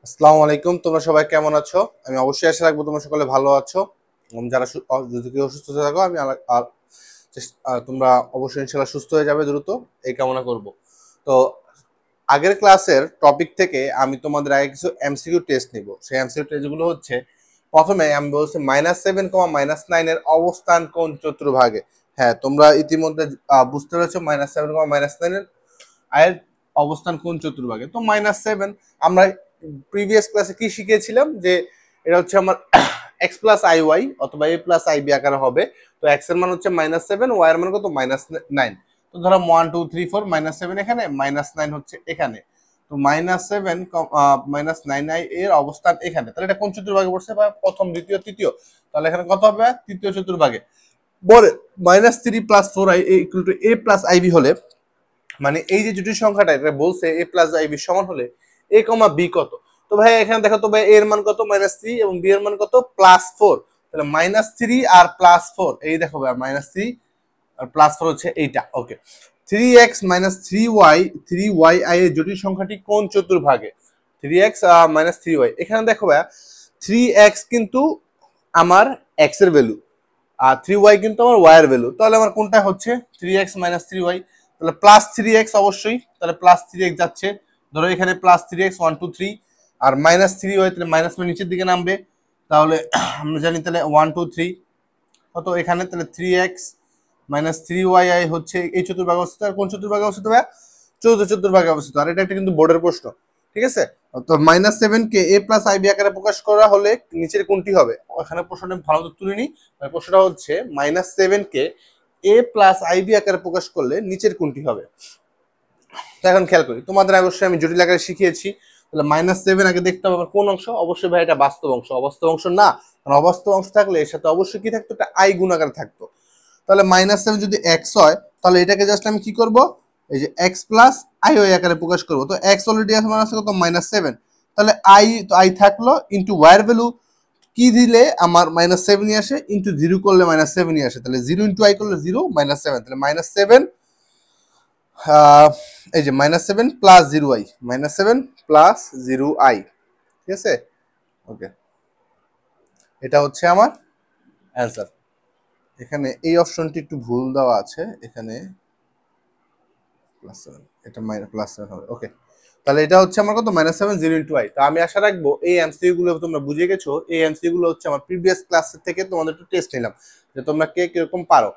আসসালামু আলাইকুম, তোমরা সবাই কেমন আছো? আমি অবশ্যই আশা রাখবো তোমরা সকলে ভালো আছো। যারা যদি কেউ অসুস্থ থাকো আমি তোমরা অবশ্যই ইনশাল্লাহ সুস্থ হয়ে যাবে দ্রুত, এই কামনা করব। তো আগের ক্লাসের টপিক থেকে আমি তোমাদের আগে কিছু এমসিকিউ টেস্ট নিব। সেই এমসিকিউ টেস্টগুলো হচ্ছে, প্রথমে আমি বলছি -7, -9 এর অবস্থান কোন চতুর্ভাগে। হ্যাঁ, তোমরা ইতিমধ্যে বুঝতে পেরেছো -7, -9 এর অবস্থান কোন চতুর্ভাগে। তো -7 আমরা প্রিভিয়াস ক্লাসে কি শিখেছিলাম যে এটা হচ্ছে আমার x+iy অথবা a+ib আকারে হবে। তো x এর মান হচ্ছে -7, y এর মান কত -9। তো ধরো 1 2 3 4 -7 এখানে, -9 হচ্ছে এখানে। তো -7 -9i এর অবস্থান এখানে, তাহলে এটা কোন চতুর্ভাগে পড়ছে? বা প্রথম, দ্বিতীয়, তৃতীয়। তাহলে এখানে কত হবে? তৃতীয় চতুর্ভাগে। পরে -3 + 4i a+ib হলে, মানে এই যে জটিল সংখ্যাটা এটা বলছে a+ib সমান হলে a, b কত। তো ভাই এখানে দেখো তো ভাই, এর মান কত -3 এবং বি এর মান কত +4। তাহলে -3 আর +4, এই দেখো ভাই -3 আর +4 হচ্ছে এইটা। ওকে, 3x - 3y 3y এর জটিল সংখ্যাটি কোন চতুর্ভাগে? 3x - 3y, এখানে দেখো ভাই 3x কিন্তু আমার x এর ভ্যালু, আর 3y কিন্তু আমার y এর ভ্যালু। তাহলে আমার কোনটা হচ্ছে? 3x - 3y। তাহলে +3x অবশ্যই, তাহলে +3x যাচ্ছে। ধরো এখানে +3x 1 2 3, আর -3y, তাহলে মাইনাস নিচের দিকে নামবে। তাহলে আমরা জানি তাহলে 1 2 3 কত এখানে, তাহলে 3x - 3y হচ্ছে এই চতুর্ভাগে অবস্থিত। আর কোন চতুর্ভাগে অবস্থিত ভাই? চতুর্থ চতুর্ভাগে অবস্থিত। আর এটা একটা কিন্তু বোর্ডের প্রশ্ন, ঠিক আছে? তো -7 কে a+ib আকারে প্রকাশ করা হলে নিচের কোনটি হবে? ওখানে প্রশ্নটা ভালো করে তুলে নিই। প্রশ্নটা হচ্ছে -7 কে a+ib আকারে প্রকাশ করলে নিচের কোনটি হবে। তো এখন খেয়াল করি, তোমাদের অবশ্যই আমি জটিল আকারে শিখিয়েছি। তাহলে -7 আগে দেখতে হবে কোন অংশ। অবশ্যই ভাই এটা বাস্তব অংশ, অবাস্তব অংশ না। কারণ অবাস্তব অংশ থাকলে এর সাথে অবশ্যই কি থাকতো? একটা আই গুণ আকারে থাকতো। তাহলে -7 যদি এক্স হয়, তাহলে এটাকে জাস্ট আমি কি করব? এই যে x+i ওই আকারে প্রকাশ করব। তো x অলরেডি আছে, মানে আছে কত? -7। তাহলে আই তো আই থাকলো, ইনটু y এর ভ্যালু কি দিলে আমার -7ই আসে, ইনটু 0 করলে -7ই আসে। তাহলে 0 ইনটু i করলে 0 -7, তাহলে -7 এই যে -7 প্লাস 0i, -7 প্লাস 0i, ঠিক আছে? ওকে, এটা হচ্ছে আমার অ্যান্সার। এখানে এই অপশনটি একটু ভুল দেওয়া আছে, এখানে +7, এটা +7 হবে। ওকে, তাহলে এটা হচ্ছে আমার কত? -7 0 ইন্টু i। তো আমি আশা রাখবো এই এমসিকিউ গুলো তোমরা বুঝে গেছো। এই এমসিকিউ গুলো হচ্ছে আমার প্রিভিয়াস ক্লাস থেকে তোমাদের একটু টেস্ট নিলাম যে তোমরা কে কিরকম পারো।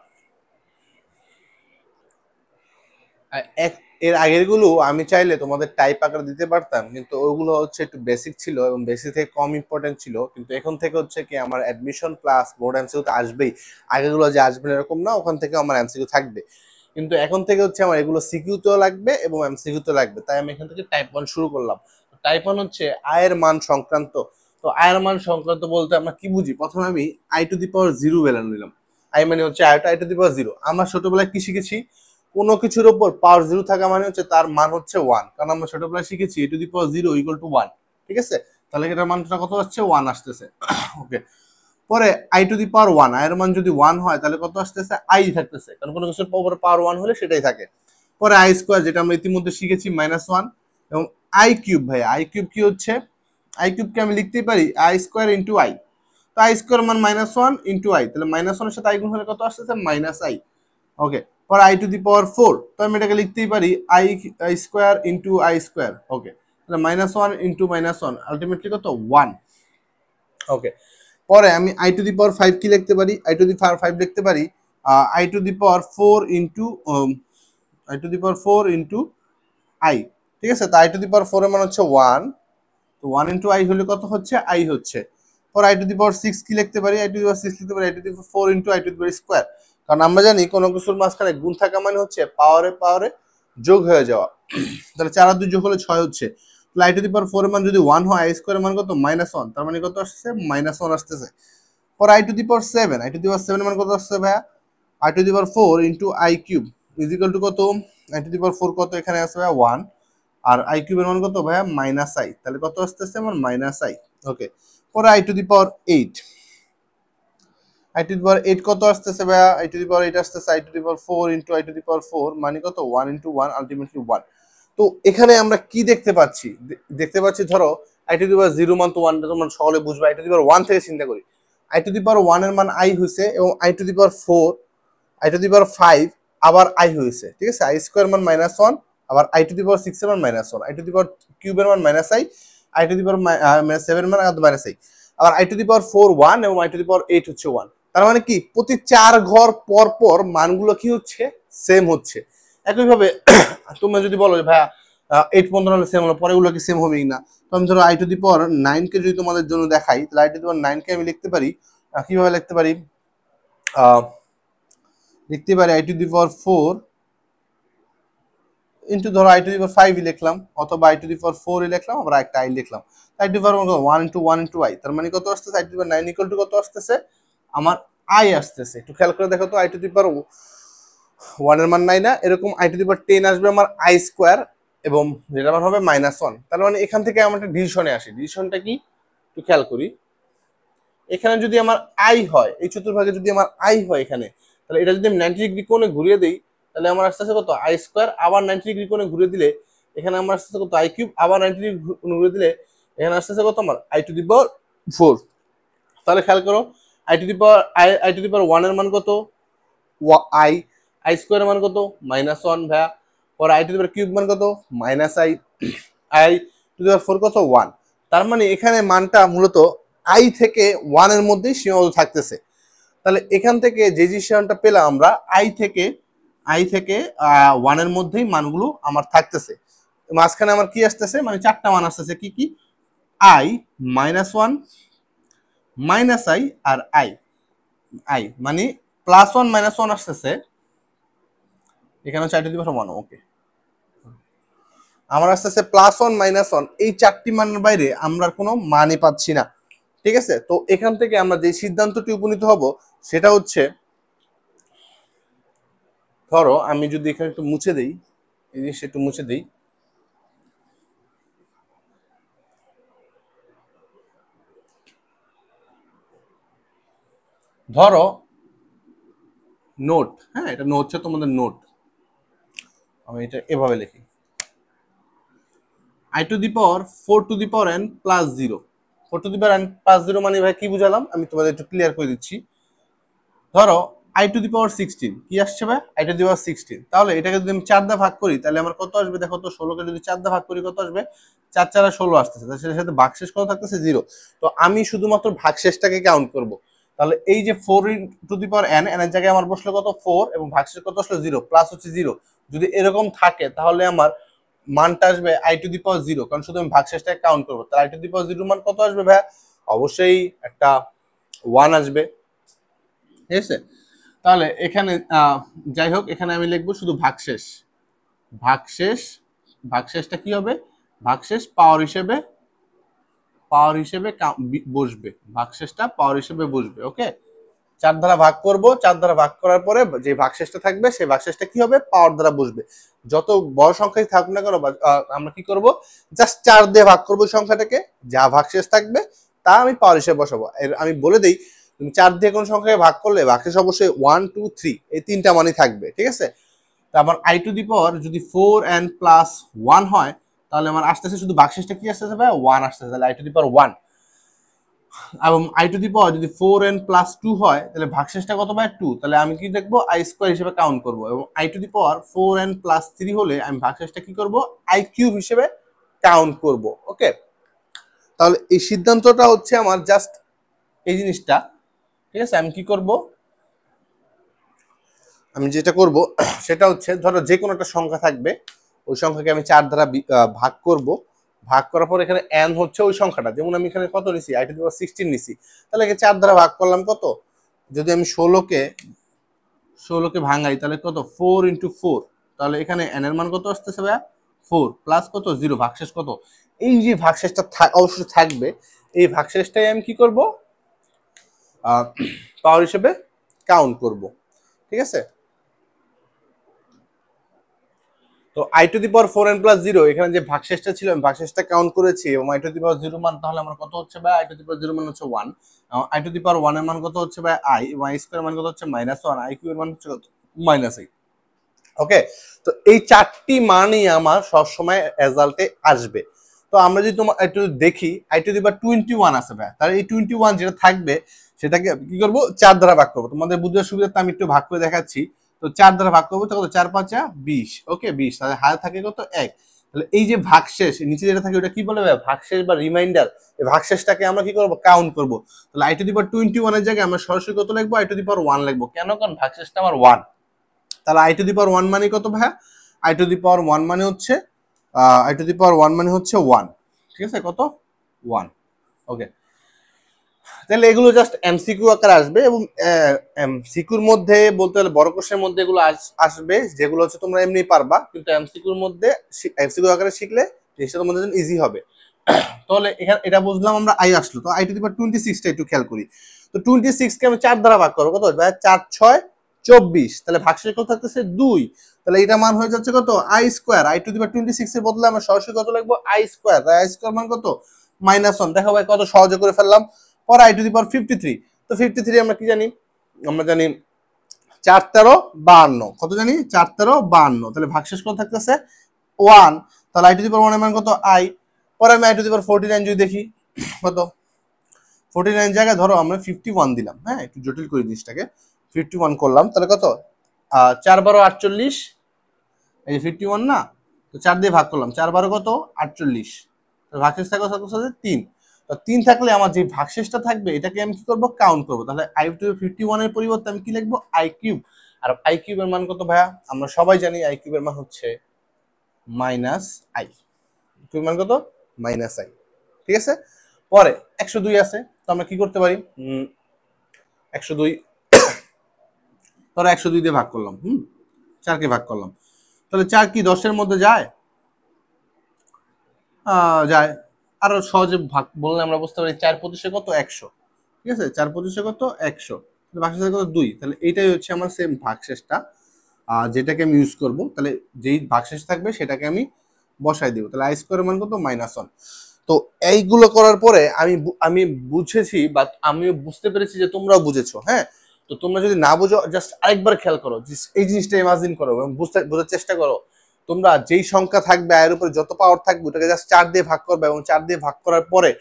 এর আগের গুলো আমি চাইলে তোমাদের টাইপ আকারে দিতে পারতাম, কিন্তু ওগুলো হচ্ছে একটু বেসিক ছিল এবং বেসিক থেকে কম ইম্পর্টেন্ট ছিল। কিন্তু এখন থেকে হচ্ছে কি আমার অ্যাডমিশন প্লাস বোর্ড এমসিকিউ তো আসবেই। আগেগুলো যে আসবে না এরকম না, ওখান থেকে আমার এমসিকিউ থাকবে। কিন্তু এখন থেকে হচ্ছে আমার এগুলো সিকিউতেও লাগবে এবং এমসিকিউতেও লাগবে, তাই আমি এখান থেকে টাইপ 1 শুরু করলাম। টাইপ 1 হচ্ছে আয়ের মান সংক্রান্ত। তো আয়ের মান সংক্রান্ত বলতে আমরা কি বুঝি? প্রথমে আমি i⁻0 ভ্যালু নিলাম। আই মানে হচ্ছে i⁻0। আমরা ছোটবেলায় কি শিখেছি? কোনো কিছুর উপর পাওয়ার 0 থাকা মানে হচ্ছে তার মান হচ্ছে 1, কারণ আমরা ছোটবেলায় শিখেছি a⁻0 = 1, ঠিক আছে? তাহলে এটার মানটা কত আসছে? 1 আসতেছে। ওকে, পরে i⁻1, এর মান যদি 1 হয় তাহলে কত আসতেছে? i থাকতেছে, কারণ কোনো কিছুর উপর পাওয়ার 1 হলে সেটাই থাকে। পরে i², যেটা আমরা ইতিমধ্যে শিখেছি -1, এবং i³ ভাই i³ কি হচ্ছে? i³ কে আমি লিখতেই পারি i² ইনটু i। তো i² মান -1 ইনটু i, তাহলে -1 এর সাথে i গুণ হলে কত আসতেছে? -i। ওকে, পর i⁴, তো আমি এটাকে লিখতেই পারি i² ইনটু i²। ওকে, তাহলে -1 ইনটু -1 আলটিমেটলি কত? 1। ওকে, পরে আমি i⁵ কি লিখতে পারি? i⁵ লিখতে পারি i⁴ into i⁴ into i, ঠিক আছে? তো i⁴ এর মান হচ্ছে 1। তো 1 ইনটু i হলে কত হচ্ছে? i হচ্ছে। পর i⁶ কি লিখতে পারি? i⁶ লিখতে পারি i⁴ ইনটু i²। কারণ আমরা জানি কোনো কিছুর মাঝখানে গুণ থাকা মানে হচ্ছে পাওয়ারে পাওয়ারে যোগ হয়ে যাওয়া। তাহলে 4 আর 2 যোগ হলে 6 হচ্ছে। তাহলে i⁴ এর মান যদি 1 হয়, i² এর মান কত? -1, তার মানে কত আসছে? -1 আসতেছে। পর i⁷ এর মান কত আসছে ভাইয়া? i⁴ into i³ is equal to কত? i⁴ কত এখানে আছে ভাইয়া? 1, আর i³ এর মান কত ভাইয়া? -i। তাহলে কত আসতেছে আমার? -i। ওকে, পরে i⁸ i⁸ কত আসতেছে ভাইয়া? i⁸ আসতেছে i⁴ ইনটু i⁴ মানে কত? 1 ইনটু 1 আলটিমেটলি 1। তো এখানে আমরা কি দেখতে পাচ্ছি? দেখতে পাচ্ছি ধরো আই টু দি পাওয়ার 0 মান তো 1, তোমরা সকলে বুঝবে। আই টু দি পাওয়ার 1 থেকে চিন্তা করি, আই টু দি পাওয়ার 1 এর মান আই হয়েছে, এবং i to the power 4, i to the power 5 আবার আই হয়েছে, ঠিক আছে। আই স্কোয়ার মান -1, আবার আই টু দি পাওয়ার 6 এর মান -1, আই টু দি পাওয়ার কিউবের মান -i, I to the power 7 এর মান -i, আবার আই টু দি পাওয়ার 4 1, এবং আই টু দি পাওয়ার 8 হচ্ছে 1। তার মানে কি প্রতি 4 ঘর পর পর মানগুলো কি হচ্ছে, সেম হচ্ছে। একইভাবে তোমরা যদি বলো যে ভাইয়া 8 পর্যন্ত হলে সেম হলো, পরে ওগুলো কি সেম হবেই না। তো আমি ধরো আই টু দি পাওয়ার 9 কে যদি তোমাদের জন্য দেখাই, তাহলে আই টু দি পাওয়ার 9 কে আমি লিখতে পারি কিভাবে লিখতে পারি, I to the power 4 into ধরো আই টু দি পাওয়ার 5 লিখলাম, অথবা আই টু দি পাওয়ার 4 লিখলাম, আবার একটা আই লিখলাম। I to the power 1 into 1 into I, তার মানে কত আসতেছে, I to the power 9 equal to কত আসতেছে, আমার আই আসতেছে। একটু খেয়াল করে দেখো তো, আই টু দি পাওয়ার 1 এর মান 9 না, এরকম আই টু দি পাওয়ার 10 আসবে আমার আই স্কোয়ার, এবং যেটা মান হবে -1। তার মানে এখান থেকে আমার একটা ডিভিশনে আসি। ডিভিশনটা কি একটু খেয়াল করি, এখানে যদি আমার আই হয়, এই চতুর্ভাগে যদি আমার আই হয় এখানে, তাহলে এটা যদি আমি 90 ডিগ্রি কোণে ঘুরিয়ে দিই, তাহলে আমার আসতেছে কত, আই স্কোয়ার, আবার 90 ডিগ্রি কোণে ঘুরিয়ে দিলে এখানে আমার আসতেছে কত, আই কিউব, আবার 90 ডিগ্রি ঘুরিয়ে দিলে এখানে আসতেছে কত, আমার আই টু দি পাওয়ার 4। তাহলে খেয়াল করো, i to the power i to the power 1 এর মান কত, আই, আই স্কোয়ার এর মান কত, -1 ভাইয়া, পরে I to the power cube মান কত, -i, I to the power 4 কত, 1। তার মানে এখানে মানটা মূলত আই থেকে 1 এর মধ্যেই সীমাবদ্ধ থাকতেছে। তাহলে এখান থেকে যে ডিসিশনটা পেলাম আমরা, আই থেকে 1 এর মধ্যেই মানগুলো আমার থাকতেছে। মাঝখানে আমার কি আসতেছে, মানে 4টা মান আসতেছে, কি কি, আই, -1, -i, আর আই মানে +1 -1 আসতেছে, এখানে হচ্ছে আই টু দি পাওয়ার 1, ওকে। আমার আসতেছে +1 -1, এই 4টি মানের বাইরে আমরা কোনো মানই পাচ্ছি না, ঠিক আছে। তো এখান থেকে আমরা যে সিদ্ধান্তটি উপনীত হব সেটা হচ্ছে, ধরো আমি যদি এখানে একটু মুছে দেই, এই জিনিসটা একটু মুছে দেই, ধরো নোট, হ্যাঁ এটা হচ্ছে তোমাদের নোট, আমি এটা এভাবে লিখি, I to the power 4 two the power n plus 0, 4 two the power n plus 0 মানে ভাই কি বুঝালাম, আমি তোমাদের একটু ক্লিয়ার করে দিচ্ছি। ধরো আই টু দি পাওয়ার 16 কি আসছে ভাই, আই টু দি পাওয়ার 16, তাহলে এটাকে যদি আমি 4 দিয়ে ভাগ করি তাহলে আমার কত আসবে, দেখো তো 16কে যদি 4 দিয়ে ভাগ করি কত আসবে, 4 4 16 আসতেছে, তার সাথে ভাগশেষ কত থাকতেছে, 0। তো আমি শুধুমাত্র ভাগশেষটাকে কাউন্ট করব। তাহলে এই যে 4 টু দি পাওয়ার n, এর জায়গায় আমার বসলো কত, 4, এবং ভাগশেষ কত আসলো, 0, প্লাস হচ্ছে 0। যদি এরকম থাকে তাহলে আমার মানটা আসবে আই টু দি পাওয়ার 0, কারণ শুধু আমি ভাগশেষটাকে কাউন্ট করবো। তাহলে আই টু দি পাওয়ার 0 মান কত আসবে ভাই, অবশ্যই একটা 1 আসবে, ঠিক আছে। তাহলে এখানে যাই হোক, এখানে আমি লিখবো শুধু ভাগশেষ, ভাগশেষ, ভাগশেষটা কি হবে, ভাগশেষ পাওয়ার হিসেবে বসবে, ভাগশেষটা পাওয়ার হিসেবে বসবে, ওকে। 4 দ্বারা ভাগ করব, 4 দ্বারা ভাগ করার পরে যে ভাগশেষটা থাকবে সেই ভাগশেষটা কি হবে, পাওয়ার দ্বারা বসবে। যত বড় সংখ্যাই থাকুক না কেন, আমরা কি করব, জাস্ট 4 দিয়ে ভাগ করব সংখ্যাটাকে, যা ভাগশেষ থাকবে তা আমি পাওয়ার হিসেবে বসাবো। আমি বলে দেই, তুমি 4 দিয়ে কোন সংখ্যাকে ভাগ করলে ভাগশেষ অবশ্যই 1 2 3 এই 3টা মানই থাকবে, ঠিক আছে। তো আমার আই টু দি পাওয়ার যদি 4n প্লাস 1 হয়, তাহলে আমার আসতেছে শুধু ভাগশেষটা কি আসতেছে ভাই, 1 আসতেছে, তাহলে আই টু দি পাওয়ার 1। এবং আই টু দি পাওয়ার যদি 4n প্লাস 2 হয়, তাহলে ভাগশেষটা কত ভাই, 2, তাহলে আমি কি দেখবো, আই স্কোয়ার হিসেবে কাউন্ট করবো। এবং i to the power 4n plus 3 হলে আমি ভাগশেষটা কি করব, আই কিউব হিসেবে কাউন্ট করব, ওকে। তাহলে এই সিদ্ধান্তটা হচ্ছে আমার জাস্ট এই জিনিসটা, ঠিক আছে। আমি কি করব, আমি যেটা করব সেটা হচ্ছে, ধরো যে কোনো একটা সংখ্যা থাকবে, ওই সংখ্যাকে আমি 4 দ্বারা ভাগ করব। ভাগ করার পর এখানে n হচ্ছে ওই সংখ্যাটা, যেমন আমি এখানে কত নিছি, আই টু দি পাওয়ার 16 নিছি, তাহলে একে 4 দ্বারা ভাগ করলাম কত, যদি আমি 16কে ভাঙাই তাহলে কত, 4 ইন্টু 4, তাহলে এখানে n এর মান কত আসতেছে ভাইয়া, 4, প্লাস কত, 0, ভাগশেষ কত, এই যে ভাগশেষটা অবশ্যই থাকবে, এই ভাগশেষটাই আমি কি করব, পাওয়ার হিসেবে কাউন্ট করব, ঠিক আছে। তো I to the power 4n plus 0, এখানে যে ভাগশেষটা ছিল আমি ভাগশেষটা কাউন্ট করেছি, এবং আই টু দি পাওয়ার 0 মান, তাহলে আমার কত হচ্ছে ভাই, আই টু দি পাওয়ার 0 মান হচ্ছে 1, আই টু দি পাওয়ার 1 এর মান কত হচ্ছে ভাই, আই, এবং আই স্কয়ার মান কত হচ্ছে -1, আই কিউব এর মান হচ্ছে কত, -i, ওকে। তো এই 4টি মানই আমার সব সময় রেজাল্টে আসবে। তো আমরা যদি তোমার একটু দেখি আই টু দি পাওয়ার 21 আছে ভাই, তাহলে এই 21 যেটা থাকবে সেটাকে কি করব 4 দ্বারা ভাগ করব। তোমাদের বুঝার সুবিধার্থে আমি একটু ভাগ করে দেখাচ্ছি। তো 4 দ্বারা ভাগ করবো, তো কত 4 5 20, ওকে 20, তাহলে হাতে থাকে কত 1। তাহলে এই যে ভাগশেষ নিচে যেটা থাকে ওটা কি বলে ভাই, ভাগশেষ বা রিমাইন্ডার। এই ভাগশেষটাকে আমরা কি করব কাউন্ট করব। তাহলে আই টু দি পাওয়ার 21 এর জায়গায় আমরা সরাসরি কত লিখবো, আই টু দি পাওয়ার 1 লিখবো। কেন, কারণ ভাগশেষটা আমার 1। তাহলে আই টু দি পাওয়ার 1 মানে কত ভাই, আই টু দি পাওয়ার 1 মানে হচ্ছে আই টু দি পাওয়ার 1 মানে হচ্ছে 1, ঠিক আছে, কত 1, ওকে। তাহলে এগুলো জাস্ট এমসিকিউ আকারে আসবে, এবং এমসিকিউর মধ্যে বলতে গেলে বড় কোশ্চেনের মধ্যে এগুলো আসবে যেগুলো হচ্ছে তোমরা এমনি পারবা, কিন্তু এমসিকিউর মধ্যে এমসিকিউ আকারে শিখলে জিনিসটা তোমাদের জন্য ইজি হবে। তাহলে এখানে এটা বুঝলাম আমরা, আই আসলো। তো আই টু দি পাওয়ার 26টা একটু খেয়াল করি। তো 26 কে আমি 4 দ্বারা ভাগ করবো, কত 4 6 24, তাহলে ভাগশেষ কত থাকতেছে 2। তাহলে এটা মান হয়ে যাচ্ছে কত i square. I to the power 26 এর বদলে আমরা সরাসরি কত লিখবো আই স্কোয়ার। তাই আই স্কোয়ার মান কত -1। দেখো ভাই কত সহজে করে ফেললাম। পরে আই টু দি পাওয়ার 53। তো 53 আমরা কি জানি, আমরা জানি 4 13 52, কত জানি 4 13 52, তাহলে ভাগশেষ কত থাকতেছে 1। তাহলে আই টু দি পাওয়ার 1 এর মান কত আই। পরে আমি আই টু দি পাওয়ার 49 যদি দেখি, কত 49 জায়গায় ধরো আমরা 51 দিলাম, হ্যাঁ একটু জটিল করে জিনিসটাকে 51 করলাম, তাহলে কত 4 12 48, এই যে 51 না, তো 4 দিয়ে ভাগ করলাম, 4 12 কত 48, ভাগশেষ থাকবে কত 3। তো 3 থাকলে আমার যে ভাগশেষটা থাকবে এটাকে আমি কি করব কাউন্ট করব। তাহলে আই টু 51 এর পরিবর্তে আমি কি লিখবো আই কিউব। আর আই কিউবের মান কত ভাইয়া, আমরা সবাই জানি আই কিউবের মান হচ্ছে মাইনাস আই। কিউবের মান কত মাইনাস আই, ঠিক আছে। পরে 102 আছে, তো আমরা কি করতে পারি 102, ধরো 102 দিয়ে ভাগ করলাম, 4 কে ভাগ করলাম, তাহলে 4 কি 10 এর মধ্যে যায়, যায়। আরো সহজে ভাগ বললে আমরা বুঝতে পারি 4 25 কত 100, ঠিক আছে, 4 25 কত 100, ভাগশেষ কত 2। তাহলে এইটাই হচ্ছে আমার সেম ভাগশেষটা, যেটাকে আমি ইউজ করব। তাহলে যেই ভাগশেষ থাকবে সেটাকে আমি বসাই দিব। তাহলে আই স্কোয়ারের মান কত -1। তো এইগুলো করার পরে আমি বুঝেছি বা আমি বুঝতে পেরেছি যে তোমরাও বুঝেছো, হ্যাঁ। তো তোমরা যদি না বুঝো জাস্ট আরেকবার খেয়াল করো, এই জিনিসটা ইমাজিন করো এবং বোঝার চেষ্টা করো। তোমরা যেই সংখ্যা থাকবে আয়ের উপরে যত পাওয়ার থাকবে ওটাকে জাস্ট 4 দিয়ে ভাগ করবে, এবং 4 দিয়ে ভাগ করার পরে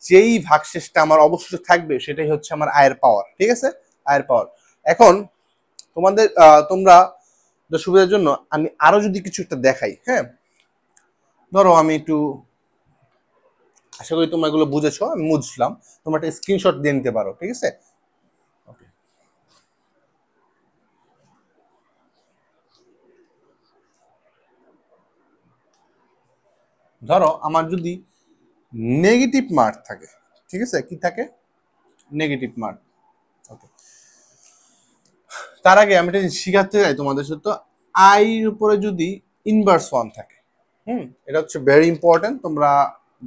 যেই ভাগশেষটা আমার অবশিষ্ট থাকবে সেটাই হচ্ছে আমার আয়ের পাওয়ার, ঠিক আছে, আয়ের পাওয়ার। এখন তোমাদের তোমরা সুবিধার জন্য আমি আরো যদি কিছু একটা দেখাই, হ্যাঁ ধরো আমি একটু, আশা করি তোমরা এগুলো বুঝেছো, আমি বুঝলাম, তোমরা একটা স্ক্রিনশট দিয়ে নিতে পারো, ঠিক আছে। ধরো আমার যদি নেগেটিভ মার্ক থাকে, ঠিক আছে, কি থাকে নেগেটিভ মার্ক, ওকে। তার আগে আমি এটা শিখাতে চাই তোমাদের সাথে, আই এর উপরে যদি ইনভার্স 1 থাকে, এটা হচ্ছে ভেরি ইম্পর্টেন্ট, তোমরা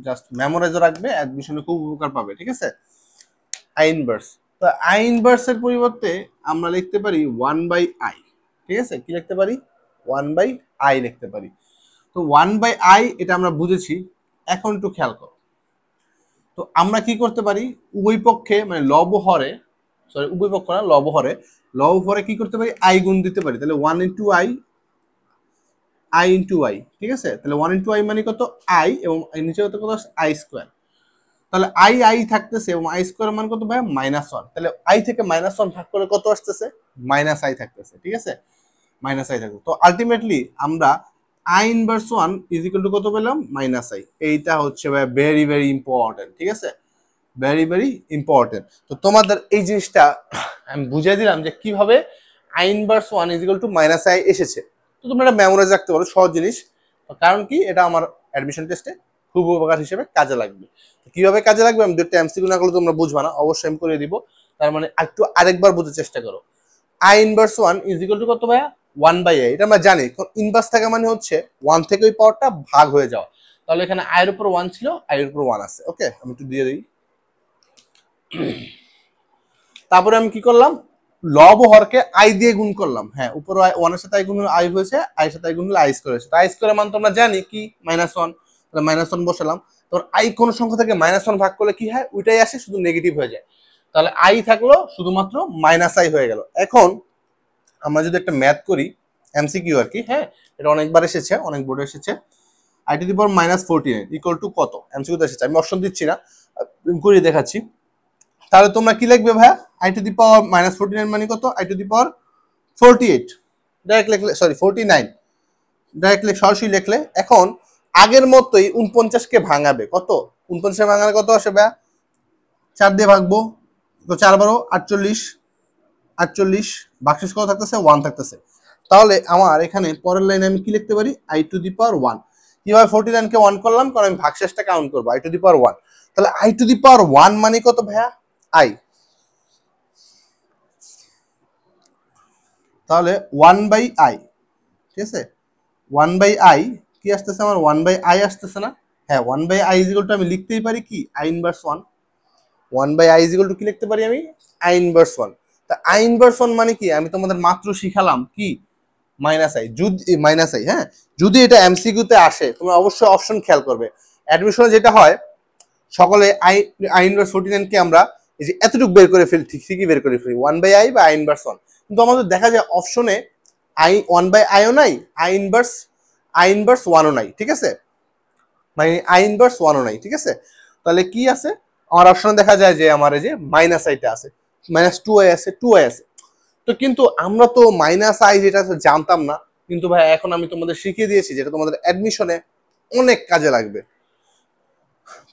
জাস্ট মেমোরাইজ রাখবে, অ্যাডমিশনে খুব উপকার পাবে, ঠিক আছে। আই ইনভার্স, তো আই ইনভার্স এর পরিবর্তে আমরা লিখতে পারি 1/i, ঠিক আছে, কি লিখতে পারি 1/i লিখতে পারি। তো 1/i এটা আমরা বুঝেছি। এখন একটু খেয়াল করো, তো আমরা কি করতে পারি উভয় পক্ষে মানে লবহরে, সরি উভয় পক্ষ না লবহরে কি করতে পারি আই গুণ দিতে পারি। তাহলে 1 into I, I into I, ঠিক আছে। তাহলে 1 ইন্টু আই মানে কত আই, এবং নিচে কত কত আই স্কোয়ার। তাহলে আই আই থাকতেছে এবং আই স্কোয়ার মান কত ভাই -1। তাহলে আই থেকে -1 ভাগ করে কত আসতেছে মাইনাস আই থাকতেছে, ঠিক আছে, মাইনাস আই থাকবে। তো আলটিমেটলি আমরা I inverse 1 is equal to কত পেলাম -i। এইটা হচ্ছে ভাই ভেরি ভেরি ইম্পর্টেন্ট, ঠিক আছে, ভেরি ভেরি ইম্পর্টেন্ট। তো তোমাদের এই জিনিসটা আমি বুঝিয়ে দিলাম যে কিভাবে I inverse 1 is equal two -i এসেছে। তো তোমরা এটা মেমোরাইজ রাখতে পারো, সহজ জিনিস। কারণ কি এটা আমার অ্যাডমিশন টেস্টে খুব উপকার হিসেবে কাজে লাগবে। কিভাবে কাজে লাগবে আমি দুটো এমসিকিউ না করলে তোমরা বুঝবা না, অবশ্যই আমি করে দিব। তার মানে একটু আরেকবার বোঝার চেষ্টা করো। I inverse 1 is equal to কত ভাইয়া 1/i, এটা আমরা জানি। ইনভার্স থাকা মানে হচ্ছে 1 থেকে ওই পাওয়ারটা ভাগ হয়ে যাওয়া। তাহলে এখানে আই এর উপর 1 ছিল, আই এর উপর 1 আছে, ওকে। আমি একটু দিয়ে দিই। তারপরে আমি কি করলাম লব হরকে আই দিয়ে গুণ করলাম, হ্যাঁ উপর 1 এর সাথে আই গুণ আই হয়েছে, আই এর সাথে আই গুণ হলে আই স্কয়ার হয়েছে। আই স্কয়ারের মান তো আমরা জানি কি -1, তাহলে -1 বসালাম। তো আই কোন সংখ্যা থেকে -1 ভাগ করলে কি হয় ওইটাই আসে, শুধু নেগেটিভ হয়ে যায়। তাহলে আই থাকলো শুধুমাত্র -i হয়ে গেল। এখন আমরা যদি একটা ম্যাথ করি এমসিকিউ আর কি, হ্যাঁ এটা অনেকবার এসেছে, অনেক বোর্ডে এসেছে। I to the power -49 equal to কত? এমসিকিউতে এসেছে, আমি অপশন দিচ্ছি না, করে দেখাচ্ছি। তাহলে তোমরা কি লিখবে ভাইয়া? আই টু দি পাওয়ার -49 মানে কত? I to the power 48 direct লিখলে, সরি 49 ডাইরেক্ট সরাসরি লিখলে। এখন আগের মতোই 49 কে ভাঙাবে, কত 49 ভাঙালে কত আসে ভাইয়া? 4 দিয়ে ভাগবো, তো 4 12 48, 48 ভাগশেষ কত থাকতেছে? 1 থাকতেছে। তাহলে আমার এখানে পরের লাইনে আমি কি লিখতে পারি? I to the power 1। কিভাবে 49 কে 1 করলাম? কারণ আমি ভাগশেষটা কাউন্ট করবো, আই টু দি পাওয়ার 1। তাহলে আই টু দি পাওয়ার 1 মানে কত ভাইয়া? আই। তাহলে 1/i, ঠিক আছে, 1/i কি আসতেছে আমার? 1/i আসতেছে না? হ্যাঁ, 1/i ইকুয়াল টু আমি লিখতেই পারি কি? i inverse 1। 1/i equal to কি লিখতে পারি আমি? i inverse 1। তা i ইনভার্স 1 মানে কি? আমি তোমাদের মাত্র শিখালাম কি? -i, যদি -i, হ্যাঁ, যদি এটা এমসিকিউতে আসে তোমরা অবশ্যই অপশন খেয়াল করবে। অ্যাডমিশনে যেটা হয়, সকলে i ইনভার্স 49 কে আমরা এই যে এতটুকু বের করে ফেলি, ঠিকই বের করে ফেলি 1/i বা i ইনভার্স 1। কিন্তু আমাদের দেখা যায় অপশনে i 1/i ও নাই, i ইনভার্স 1 ও নাই, ঠিক আছে, মানে i ইনভার্স 1 ও নাই, ঠিক আছে। তাহলে কি আছে আমার অপশনে? দেখা যায় যে আমার এই যে -iটা আছে, -2i আছে, 2i আছে। তো কিন্তু আমরা তো -i যেটা জানতাম না, কিন্তু ভাই এখন আমি তোমাদের শিখিয়ে দিয়েছি, যেটা তোমাদের অ্যাডমিশনে অনেক কাজে লাগবে।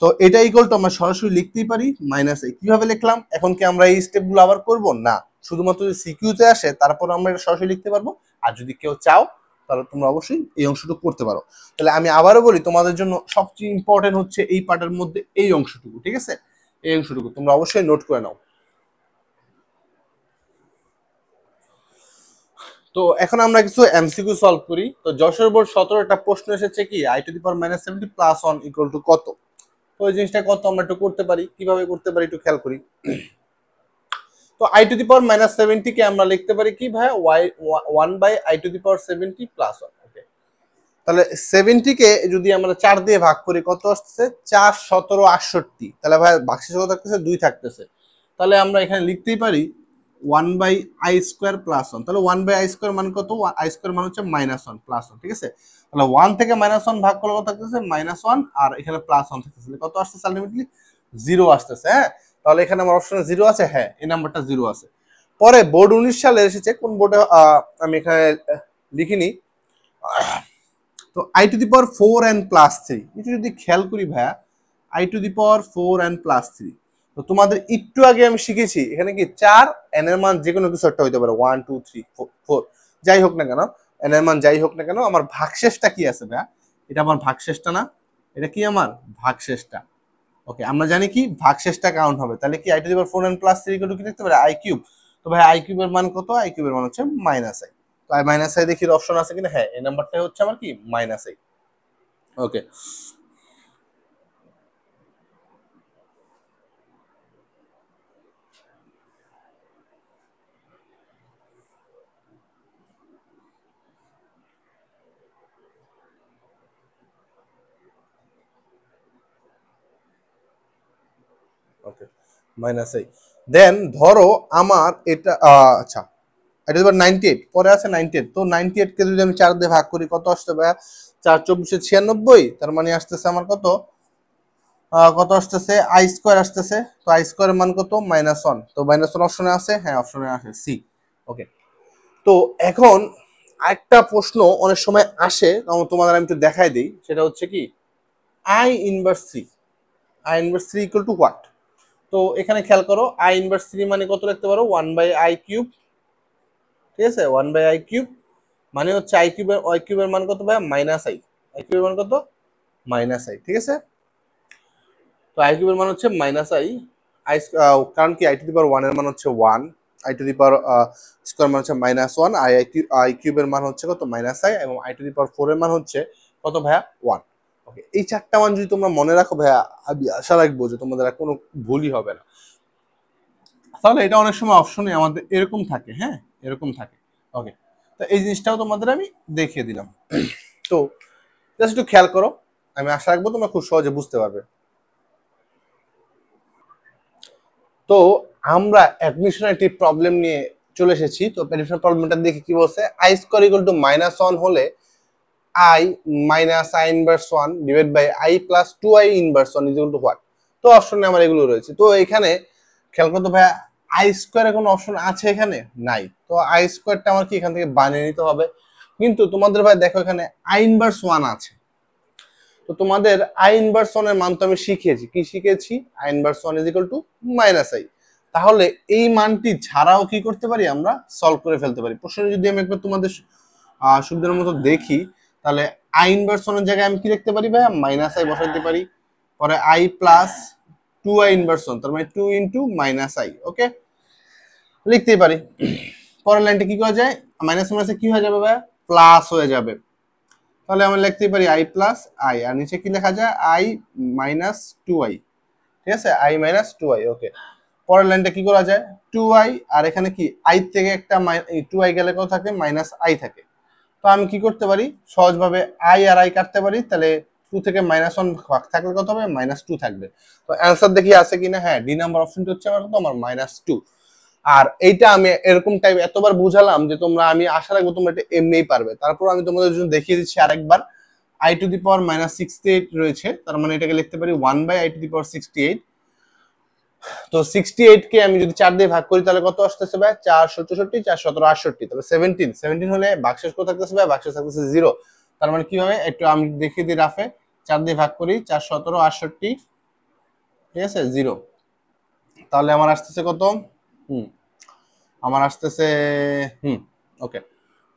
তো এটা ইকুয়াল টু আমরা সরাসরি লিখতেই পারি -i। কিভাবে লিখলাম? এখন কি আমরা এই স্টেপগুলো আবার করব না? শুধুমাত্র যদি সিকিউতে আসে তারপর আমরা এটা সরাসরি লিখতে পারবো। আর যদি কেউ চাও তাহলে তোমরা অবশ্যই এই অংশটুকু করতে পারো। তাহলে আমি আবারও বলি, তোমাদের জন্য সবচেয়ে ইম্পর্টেন্ট হচ্ছে এই পার্টের মধ্যে এই অংশটুকু, ঠিক আছে, এই অংশটুকু তোমরা অবশ্যই নোট করে নাও। তো এখন আমরা কিছু এমসিকিউ সলভ করি। তো যশোর বোর্ড 17 একটা প্রশ্ন এসেছে কি? I to the power -70 plus 1 equal to কত? তো ওই জিনিসটা কত আমরা একটু করতে পারি, কিভাবে করতে পারি একটু খেয়াল করি। তো আই টু দি পাওয়ার -70 কে আমরা লিখতে পারি কি ভাই? 1/i two the power 70 plus 1। ওকে, তাহলে 70 কে যদি আমরা 4 দিয়ে ভাগ করি কত আসছে? 4 17 68। তাহলে ভাই ভাগশেষ কত থাকতেছে? 2 থাকতেছে। তাহলে আমরা এখানে লিখতেই পারি 1/i স্কোয়ার প্লাস 1। তাহলে 1/i স্কোয়ার মান কত? i স্কোয়ার মান হচ্ছে -1 প্লাস 1, ঠিক আছে। তাহলে 1 থেকে -1 ভাগ করলে কত থাকতেছে? -1, আর এখানে প্লাস 1 থাকতেছে। কত আসতেছে আলটিমেটলি? 0 আসতেছে, হ্যাঁ। তাহলে এখানে আমার অপশনে 0 আছে, হ্যাঁ, এই নাম্বারটা 0 আছে। পরে বোর্ড 19 সালে এসেছে, কোন বোর্ডে আমি এখানে লিখিনি। তো I to the power 4 and plus 3, এটা যদি খেয়াল করি ভাইয়া, I to the power 4 and plus 3। তো তোমাদের একটু আগে আমি শিখেছি এখানে কি 4 n এর মান যে কোনো কিছু একটা হইতে পারে, 1 2 3 4 যাই হোক না কেন, n এর মান যাই হোক না কেন, আমার ভাগশেষটা কি আছে ভাইয়া? এটা আমার ভাগশেষটা না, এটা কি আমার ভাগশেষটা। ওকে, আমরা জানি কি ভাগশেষটা কাউন্ট হবে। তাহলে কি i to the power 4 and plus 3 equal to কি লিখতে পারে? i cube. তো ভাই i কিউবের মান কত? i কিউবের মান হচ্ছে -i। তো -i দেখি অপশন আছে কিনা, হ্যাঁ, এই নাম্বারটাই হচ্ছে আমার কি -i। Okay, okay, -i। দেন ধরো আমার এটা আচ্ছা, এটা এবার 98 পরে আছে 98। তো 98 কে যদি আমি 4 দিয়ে ভাগ করি কত আসছে ভাইয়া? 4 24 96, তার মানে আসতেছে আমার কত? কত আসতেছে? i স্কয়ার আসতেছে। তো i স্কয়ারের মান কত? -1। তো -1 অপশনে আছে, হ্যাঁ, অপশনে আছে সি। ওকে, তো এখন আরেকটা প্রশ্ন অনেক সময় আসে, তোমাদের আমি একটু দেখাই দিই, সেটা হচ্ছে কি i inverse 3, i inverse 3 equal to what? তো এখানে খেয়াল করো, i ইনভার্স 3 মানে কত লিখতে পারো? 1/i কিউব, ঠিক আছে, 1/i কিউব মানে হচ্ছে i কিউবের মান কত ভাই? -i। i কিউবের মান কত? -i, ঠিক আছে। তো i কিউবের মান হচ্ছে -i। কারণ কি i টু দি পাওয়ার 1 এর মান হচ্ছে 1, i two the power square মান হচ্ছে -1, i কিউবের মান হচ্ছে কত? -i, এবং i টু দি পাওয়ার 4 এর মান হচ্ছে কত ভাইয়া? 1। ওকে, এই চারটা মান যদি তোমরা মনে রাখো ভাইয়া, আমি আশা রাখবো যে তোমাদের আর কোনো ভুলই হবে না। তাহলে এটা অনেক সময় অপশনে আমাদের এরকম থাকে, হ্যাঁ, এরকম থাকে। ওকে, তো এই জিনিসটাও তোমাদের আমি দেখিয়ে দিলাম। তো জাস্ট একটু খেয়াল করো, আমি আশা রাখবো তোমরা খুব সহজে বুঝতে পারবে। তো আমরা অ্যাডমিশনের একটি প্রবলেম নিয়ে চলে এসেছি। তো অ্যাডমিশন প্রবলেমটা দেখে কি বলছে? i স্কয়ার ইকুয়াল টু -1 হলে I minus I inverse one divide by I plus two I inverse one is equal to what. তো অপশনে আমার এগুলো রয়েছে। তো এখানে খেয়াল করতে ভাইয়া আই স্কোয়ারে কোনো অপশন আছে এখানে নাই। তো আই স্কোয়ারটা আমার কি এখান থেকে বানিয়ে নিতে হবে, কিন্তু তোমাদের ভাই দেখো এখানে আই ইনভার্স ওয়ান আছে। তো তোমাদের আই ইনভার্স ওয়ান এর মান তো আমি শিখিয়েছি, কি শিখেছি, I inverse one is equal two minus I. তাহলে এই মানটি ছাড়াও কি করতে পারি, আমরা সলভ করে ফেলতে পারি। প্রশ্নে যদি আমি একবার তোমাদের সুবিধার মতো দেখি, তাহলে আই ইনভার্স ওয়ানের জায়গায় আমি কি লিখতে পারি ভাইয়া, মাইনাস আই বসাতে পারি, পরে I plus two I inverse one, তার মানে two into minus I, okay লিখতেই পারি। পরের লাইনটা কি করা যায়, মাইনাস মাইনাসে কি হয়ে যাবে ভাইয়া, প্লাস হয়ে যাবে। তাহলে আমরা লিখতেই পারি আই প্লাস আই, আর নিচে কি লেখা যায়, আই মাইনাস টু আই, ঠিক আছে, আই মাইনাস টু আই, ওকে। পরের লাইনটা কি করা যায়, টু আই, আর এখানে কি আই থেকে একটা টু আই গেলে কত থাকে, মাইনাস আই থাকে। তো আমি কি করতে পারি, সহজভাবে আই আর আই কাটতে পারি, তাহলে টু থেকে মাইনাস ওয়ান ভাগ থাকলে কত হবে, মাইনাস টু থাকবে। তো অ্যান্সার দেখি আছে কিনা, হ্যাঁ ডি নাম্বার অপশনটা হচ্ছে আমার কত, আমার মাইনাস টু। আর এইটা আমি এরকম টাইপ এতবার বুঝালাম যে তোমরা, আমি আশা রাখবো তোমরা এটা এমনিই পারবে। তারপর আমি তোমাদের জন্য দেখিয়ে দিচ্ছি আরেকবার। I to the power minus 68 রয়েছে, তার মানে এটাকে লিখতে পারি 1/i টু দি পাওয়ার 68। তো 68 কে আমি যদি 4 দিয়ে ভাগ করি তাহলে কত আসতেছে ভাই, 4 64 4 17 68, তাহলে 17 17 হলে ভাগশেষ কত থাকতেছে ভাই, ভাগশেষ থাকতেছে 0। তার মানে কি হবে, একটু আমি দেখিয়ে দিই রাফে, 4 দিয়ে ভাগ করি, 4 17 68, ঠিক আছে 0। তাহলে আমার আসতেছে কত, আমার আসতেছে ওকে,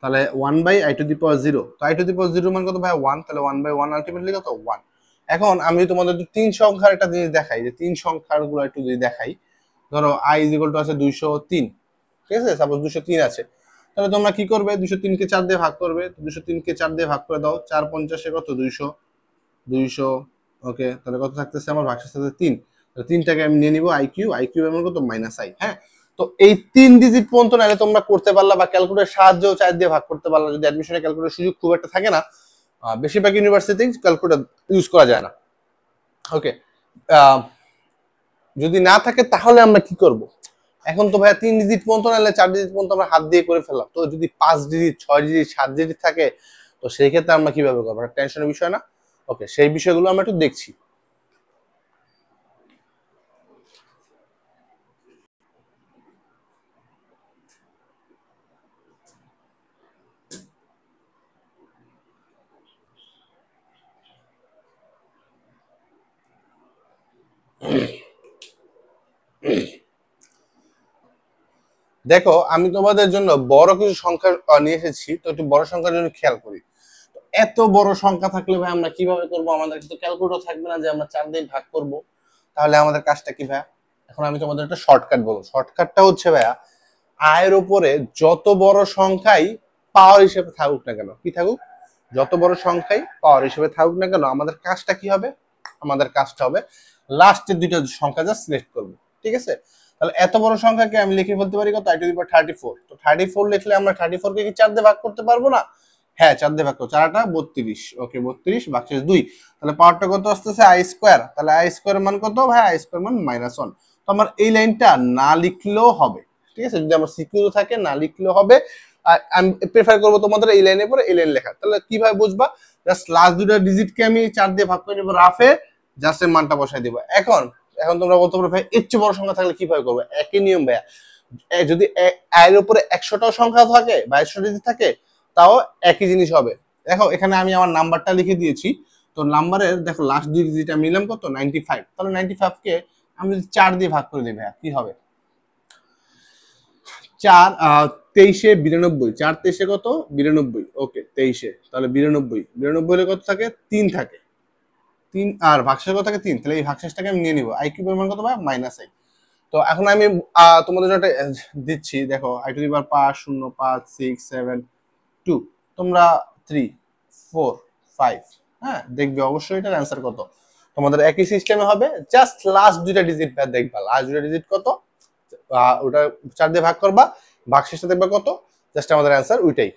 তাহলে 1/i টু দি পাওয়ার 0। তো i টু দি পাওয়ার 0 মান কত ভাই, 1, তাহলে 1/1 আলটিমেটলি কত, 1। এখন আমি তোমাদের তিন সংখ্যার একটা জিনিস দেখাই, যে তিন সংখ্যার গুলো একটু যদি দেখাই, ধরো i ইজ ইকুয়াল টু আছে 203, ঠিক আছে, সাপোজ 203 আছে, তাহলে তোমরা কি করবে, 203 কে 4 দিয়ে ভাগ করবে। 203 কে 4 দিয়ে ভাগ করে দাও, 4 50 কত, 200 200, ওকে। তাহলে কত থাকতেছে আমার, ভাগশেষ সাথে 3, তাহলে 3টাকে আমি নিয়ে নিব আই কিউ এমন কত, মাইনাস আই, হ্যাঁ। তো এই 3 ডিজিট পর্যন্ত নাহলে তোমরা করতে পারলা, বা ক্যালকুলেটর সাহায্যেও 4 দিয়ে ভাগ করতে পারলা, যদি অ্যাডমিশনে ক্যালকুলেটর সুযোগ খুব একটা থাকে না, বেশিরভাগ ইউনিভার্সিটি ক্যালকুলেটর ইউজ করা যায় না, ওকে। যদি না থাকে তাহলে আমরা কি করব, এখন তো ভাইয়া 3 ডিজিট পর্যন্ত নাহলে 4 ডিজিট পর্যন্ত আমরা হাত দিয়ে করে ফেললাম, তো যদি 5 ডিজিট 6 ডিজিট 7 ডিজিট থাকে, তো সেই ক্ষেত্রে আমরা কিভাবে করবো, টেনশনের বিষয় না, ওকে। সেই বিষয়গুলো আমরা একটু দেখছি। দেখো আমি তোমাদের জন্য বড় কিছু সংখ্যা নিয়ে এসেছি, তো একটু বড় সংখ্যার জন্য খেয়াল করি। এত বড় সংখ্যা থাকলে ভাই আমরা কিভাবে করব, আমাদের কিন্তু ক্যালকুলেটর থাকবে না যে আমরা 4 দিয়ে ভাগ করব, তাহলে আমাদের কাজটা কি ভাইয়া, এখন আমি তোমাদের একটা শর্টকাট বলবো। শর্টকাটটা হচ্ছে ভাইয়া, আয়ের উপরে যত বড় সংখ্যাই পাওয়ার হিসেবে থাকুক না কেন, কি থাকুক, যত বড় সংখ্যাই পাওয়ার হিসেবে থাকুক না কেন, আমাদের কাজটা কি হবে, আমাদের কাজটা হবে লাস্টের দুইটা সংখ্যা যা সিলেক্ট করবো, ঠিক আছে। তাহলে এত বড় সংখ্যাকে আমি লিখে ফেলতে পারি কত, i টু দি পাওয়ার 34। তো 34 লিখলে আমরা 34 কে কি 4 দিয়ে ভাগ করতে পারবো না, হ্যাঁ 4 দিয়ে ভাগ করো, 4 × 32, ওকে 32 ভাগশেষ 2, তাহলে পাওয়ারটা কত আসতেছে আই স্কোয়ার, তাহলে আই স্কোয়ার মান কত ভাই, আই স্কোয়ার মান -1। তো আমার এই লাইনটা না লিখলেও হবে, ঠিক আছে, যদি আমার সিকিউর থাকে না লিখলেও হবে। আমি প্রেফার করবো তোমাদের এই লাইনের পরে এই লাইন লেখা। তাহলে কিভাবে বুঝবা, জাস্ট লাস্ট দুটো ডিজিটকে আমি 4 দিয়ে ভাগ করে নেবো রাফে, জাস্ট এর মানটা বসাই দিব। এখন এখন তোমরা বলতে পারো ভাই এর চেয়ে বড় সংখ্যা থাকলে কিভাবে করবো, একই নিয়ম ভাইয়া, যদি এর উপরে 100টাও সংখ্যা থাকে বা 100 ডিজিট থাকে, তাও একই জিনিস হবে। দেখো এখানে আমি আমার নাম্বারটা লিখে দিয়েছি, তো নাম্বারের দেখো লাস্ট দুই ডিজিট আমি নিলাম কত, 95। তাহলে 95 কে আমি যদি 4 দিয়ে ভাগ করে দিই ভাইয়া, কি হবে, 4 23 92, 4 23 কত 92, ওকে 23, তাহলে 92 হলে কত থাকে, 3 থাকে, 3 আর ভাগশেষ কত থাকে 3, তাহলে এই ভাগশেষটাকে আমি নিয়ে নিব, আই কিউব এর মান কত ভাই, -i। তো এখন আমি তোমাদের জন্য একটা দিচ্ছি, দেখো i টু দি পাওয়ার 5 0 5 6 7 2, তোমরা 3 4 5, হ্যাঁ দেখবে অবশ্যই এটার অ্যান্সার কত, তোমাদের একই সিস্টেমে হবে, জাস্ট লাস্ট দুইটা ডিজিট দেখবা, লাস্ট দুইটা ডিজিট কত, ওটা 4 দিয়ে ভাগ করবা, ভাগশেষটা দেখবা কত, জাস্ট আমাদের অ্যান্সার ওইটাই।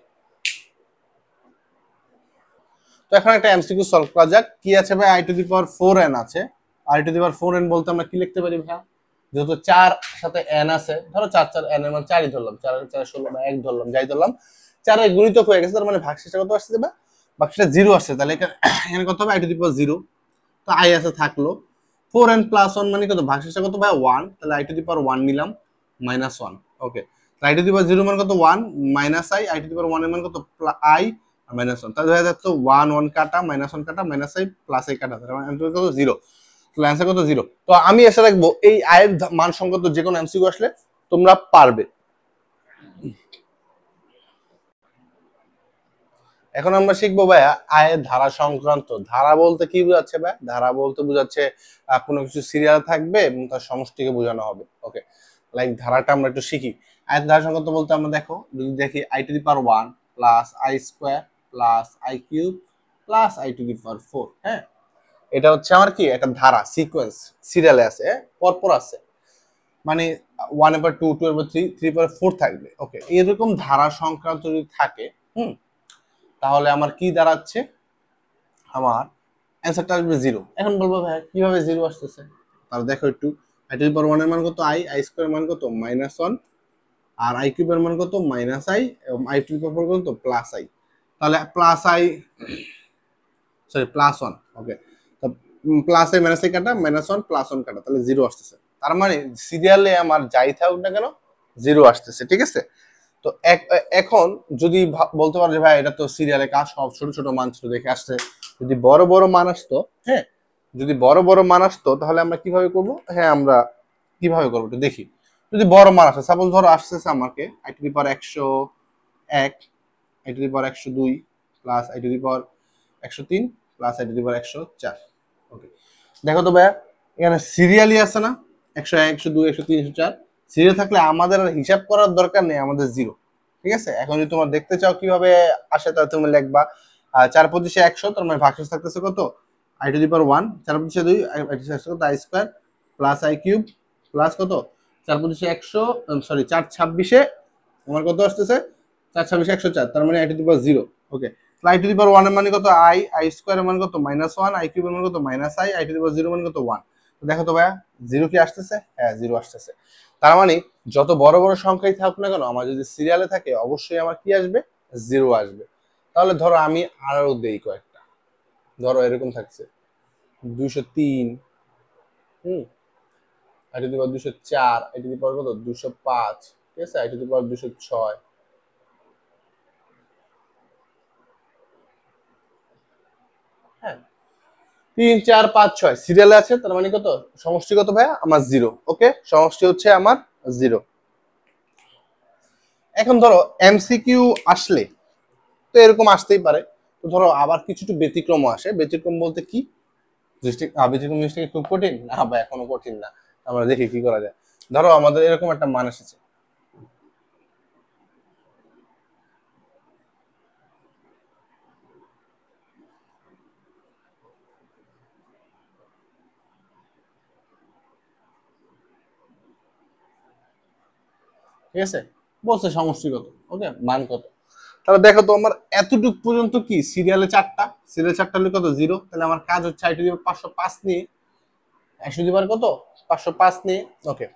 তো এখন একটা এমসিকিউ সলভ করা যাক। কি আছে ভাই, i two the power 4n আছে, i two the power 4n বলতে আমরা কি লিখতে পারি ভাই, যেহেতু 4 সাথে n আছে, ধরো 4 4 n এর মান 4ই ধরলাম, 4 4 16 বা 1 ধরলাম, যাই ধরলাম, 4 এর গুণিতক হয়ে গেছে, তার মানে ভাগশেষটা কত আসছে ভাই, বাক্সটা জিরো আসছে, তাহলে এখানে কত হবে, I to the power zero. তো আই আছে থাকলো, 4n প্লাস 1 মানে কত, ভাগশেষটা কত ভাই 1, তাহলে আই টু দি পাওয়ার 1 নিলাম minus 1। Okay, i to the power 0 মান কত 1 minus i to the power 1 এর মান কত আই মাইনাস 1, তাহলে দেখা যাচ্ছে 1 1 কাটা মাইনাস 1 কাটা মাইনাস আই প্লাস আই কাটা, তাহলে অ্যানসার কত 0। তাহলে অ্যানসার কত 0। তো আমি এসে রাখবো এই আয়ের মান সংক্রান্ত যে কোনো এমসিকিউ আসলে তোমরা পারবে। এখন আমরা শিখবো ভাইয়া আয়ের ধারা সংক্রান্ত। ধারা বলতে কি বোঝাচ্ছে ভাই? ধারা বলতে বোঝাচ্ছে কোনো কিছু সিরিয়াল থাকবে এবং তার সমষ্টিকে বোঝানো হবে। ওকে, লাইক ধারাটা আমরা একটু শিখি। আয়ের ধারা সংক্রান্ত বলতে আমরা দেখো, যদি দেখি i to the power 1 plus i square plus i cube plus i to the power 4। হ্যাঁ, এটা হচ্ছে আমার কি একটা ধারা, সিকোয়েন্স, সিরিয়ালে আছে, পরপর আছে, মানে 1 এর পর 2, 2 এর পর 3, 3 এর পর 4 থাকবে। ওকে, এরকম ধারা সংক্রান্ত যদি থাকে তাহলে আমার কি দাঁড়াচ্ছে, আমার অ্যান্সারটা আসবে 0। এখন বলবো ভাই কিভাবে 0 আসতেছে, তাহলে দেখো একটু, আই টু দি পাওয়ার 1 এর মান কত আই, আই স্কয়ার এর মান কত -1, আর আই কিউব এর মান কত -আই, এবং আই টু দি পাওয়ার কত প্লাস আই, তাহলে প্লাস আই, সরি প্লাস 1। ওকে, তো প্লাস আই মাইনাস আই কাটা মাইনাস 1 প্লাস 1 কাটা, তাহলে 0 আসতেছে। তার মানে সিরিয়ালে আমার যাই থাকুক না কেন 0 আসতেছে, ঠিক আছে। তো এখন যদি বলতে পারো যে ভাই এটা তো সিরিয়ালে কাজ সব ছোট ছোট মান ছিল দেখে আসছে, যদি বড় বড় মান আসতো, হ্যাঁ, যদি বড় বড় মান আসতো তাহলে আমরা কিভাবে করব, হ্যাঁ আমরা কিভাবে করবো একটু দেখি। যদি বড় মান আসে, সাপোজ ধরো আসতেছে আমাকে i to the power 101, i to the power 102 plus i to the power 103 plus i to the power 104। Okay, দেখো তো ভাইয়া এখানে সিরিয়ালি আছে না, 101 102 103 104, সিরিয়াল থাকলে আমাদের আর হিসাব করার দরকার নেই, আমাদের 0। ঠিক আছে, এখন যদি তোমার দেখতে চাও কিভাবে আসে তাহলে তুমি লিখবা 4 পঁচিশে 100, তার মানে ভাগশেষ থাকতেছে কত আই টু দি পাওয়ার 1, 4 পঁচিশে 2 আই টু দি পাওয়ার কত i square plus i cube plus কত 4 পঁচিশে 100, সরি 4 26-এ আমার কত আসতেছে 4 26-এ 104, তার মানে i to the power 0। Okay, i to the power 1 এর মানে কত আই, আই স্কয়ার এর মানে কত -1, আই কিউব এর মানে কত I, I to the power 0 মানে কত 1। তো দেখো তো ভাইয়া 0 কি আসতেছে, হ্যাঁ 0 আসতেছে। তার মানে যত বড় বড় সংখ্যাই থাকুক না কেন আমার যদি সিরিয়ালে থাকে অবশ্যই আমার কি আসবে 0 আসবে। তাহলে ধরো আমি আরো দেই কয়েকটা, ধরো এরকম থাকছে 203, i to the power 204, i to the power কত 205, ঠিক আছে, আই টু দি পাওয়ার 206, হ্যাঁ 3 4 5 6 সিরিয়ালে আছে, তার মানে কত সমষ্টি কত ভাইয়া আমার 0। ওকে, সমষ্টি হচ্ছে আমার 0। এখন ধরো এমসিকিউ আসলে তো এরকম আসতেই পারে, তো ধরো আবার কিছু একটু ব্যতিক্রম আসে। ব্যতিক্রম বলতে কি, ব্যতিক্রম জিনিসটা কি খুব কঠিন না, বা এখনো কঠিন না, আমরা দেখি কি করা যায়। ধরো আমাদের এরকম একটা মান এসেছে, ঠিক আছে, বলছে সমষ্টি কত, ওকে মান কত। তাহলে দেখো তো আমার এতটুকু পর্যন্ত কি সিরিয়ালে 4টা, সিরিয়ালে 4টা হলে কত 0, তাহলে আমার কাজ হচ্ছে আই টু দি পাওয়ার 505 নিয়ে, 100 দি পাওয়ার কত 505 নিয়ে। ওকে,